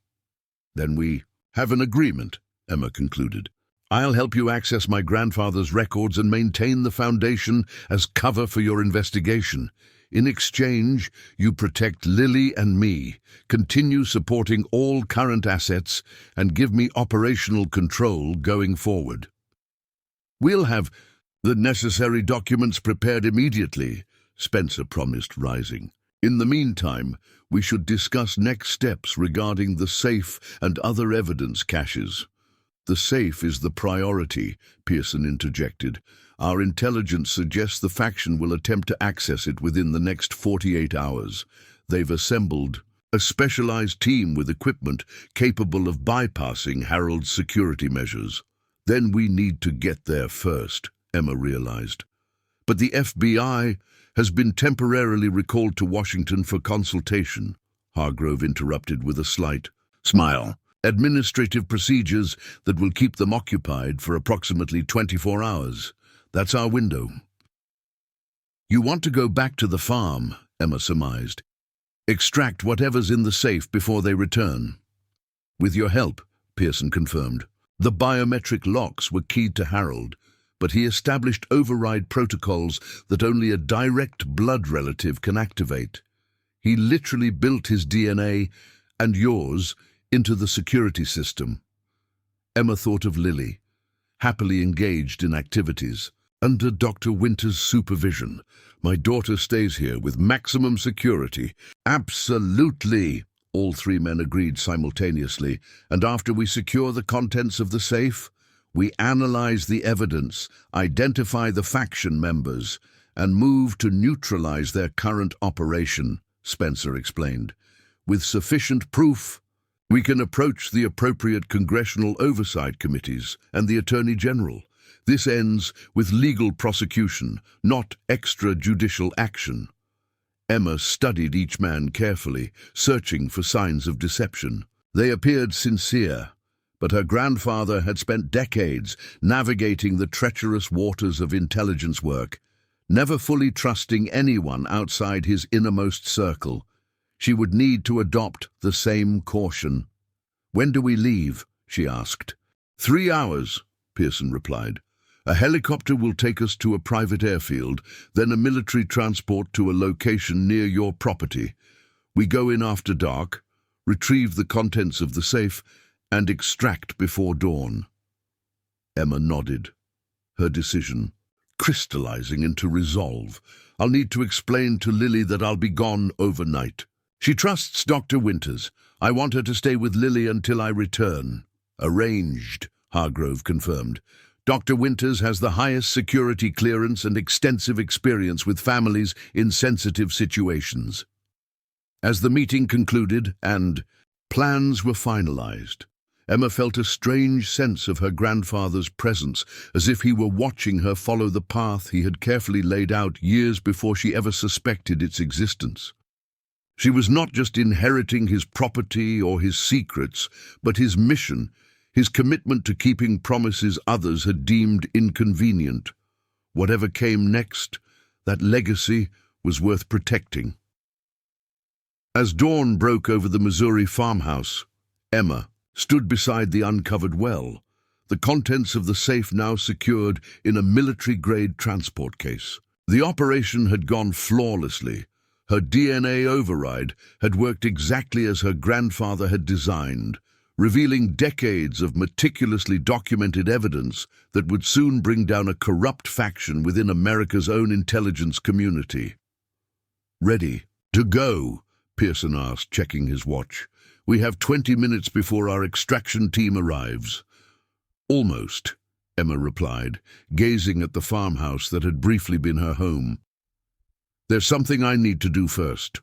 Then we have an agreement, Emma concluded. I'll help you access my grandfather's records and maintain the Foundation as cover for your investigation. In exchange, you protect Lily and me, continue supporting all current assets, and give me operational control going forward. We'll have the necessary documents prepared immediately, Spencer promised, rising. In the meantime, we should discuss next steps regarding the safe and other evidence caches. The safe is the priority, Pearson interjected. Our intelligence suggests the faction will attempt to access it within the next 48 hours. They've assembled a specialized team with equipment capable of bypassing Harold's security measures. Then we need to get there first, Emma realized. But the FBI has been temporarily recalled to Washington for consultation, Hargrove interrupted with a slight smile. Administrative procedures that will keep them occupied for approximately 24 hours. That's our window. You want to go back to the farm, Emma surmised. Extract whatever's in the safe before they return. With your help, Pearson confirmed. The biometric locks were keyed to Harold, but he established override protocols that only a direct blood relative can activate. He literally built his DNA, and yours, into the security system. Emma thought of Lily, happily engaged in activities. Under Dr. Winter's supervision, my daughter stays here with maximum security. Absolutely, all three men agreed simultaneously, and after we secure the contents of the safe, we analyze the evidence, identify the faction members, and move to neutralize their current operation, Spencer explained. With sufficient proof, we can approach the appropriate congressional oversight committees and the Attorney General. This ends with legal prosecution, not extrajudicial action. Emma studied each man carefully, searching for signs of deception. They appeared sincere, but her grandfather had spent decades navigating the treacherous waters of intelligence work, never fully trusting anyone outside his innermost circle. She would need to adopt the same caution. When do we leave? She asked. 3 hours, Pearson replied. A helicopter will take us to a private airfield, then a military transport to a location near your property. We go in after dark, retrieve the contents of the safe, and extract before dawn. Emma nodded, her decision crystallizing into resolve. I'll need to explain to Lily that I'll be gone overnight. She trusts Dr. Winters. I want her to stay with Lily until I return. Arranged, Hargrove confirmed. Dr. Winters has the highest security clearance and extensive experience with families in sensitive situations. As the meeting concluded and plans were finalized, Emma felt a strange sense of her grandfather's presence, as if he were watching her follow the path he had carefully laid out years before she ever suspected its existence. She was not just inheriting his property or his secrets, but his mission, his commitment to keeping promises others had deemed inconvenient. Whatever came next, that legacy was worth protecting. As dawn broke over the Missouri farmhouse, Emma stood beside the uncovered well, the contents of the safe now secured in a military-grade transport case. The operation had gone flawlessly. Her DNA override had worked exactly as her grandfather had designed, revealing decades of meticulously documented evidence that would soon bring down a corrupt faction within America's own intelligence community. Ready to go? Pearson asked, checking his watch. We have 20 minutes before our extraction team arrives. Almost, Emma replied, gazing at the farmhouse that had briefly been her home. There's something I need to do first.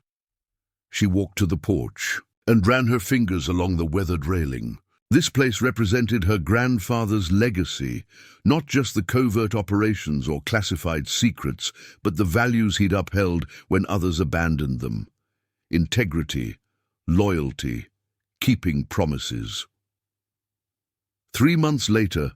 She walked to the porch and ran her fingers along the weathered railing. This place represented her grandfather's legacy, not just the covert operations or classified secrets, but the values he'd upheld when others abandoned them. Integrity, loyalty, keeping promises. 3 months later,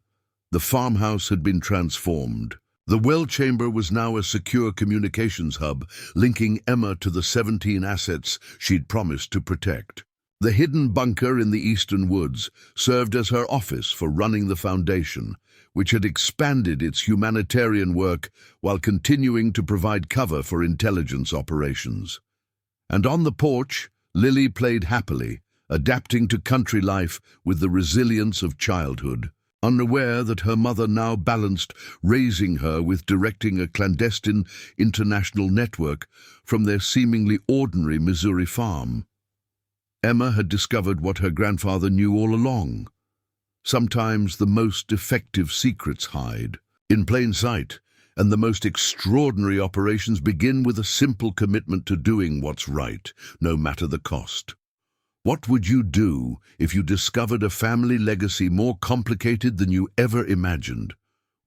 the farmhouse had been transformed. The well chamber was now a secure communications hub, linking Emma to the 17 assets she'd promised to protect. The hidden bunker in the eastern woods served as her office for running the foundation, which had expanded its humanitarian work while continuing to provide cover for intelligence operations. And on the porch, Lily played happily, adapting to country life with the resilience of childhood. unaware that her mother now balanced raising her with directing a clandestine international network from their seemingly ordinary Missouri farm. Emma had discovered what her grandfather knew all along. Sometimes the most effective secrets hide in plain sight, and the most extraordinary operations begin with a simple commitment to doing what's right, no matter the cost. What would you do if you discovered a family legacy more complicated than you ever imagined?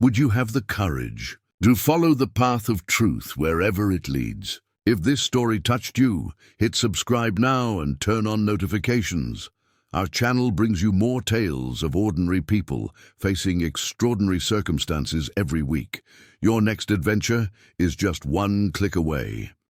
Would you have the courage to follow the path of truth wherever it leads? If this story touched you, hit subscribe now and turn on notifications. Our channel brings you more tales of ordinary people facing extraordinary circumstances every week. Your next adventure is just one click away.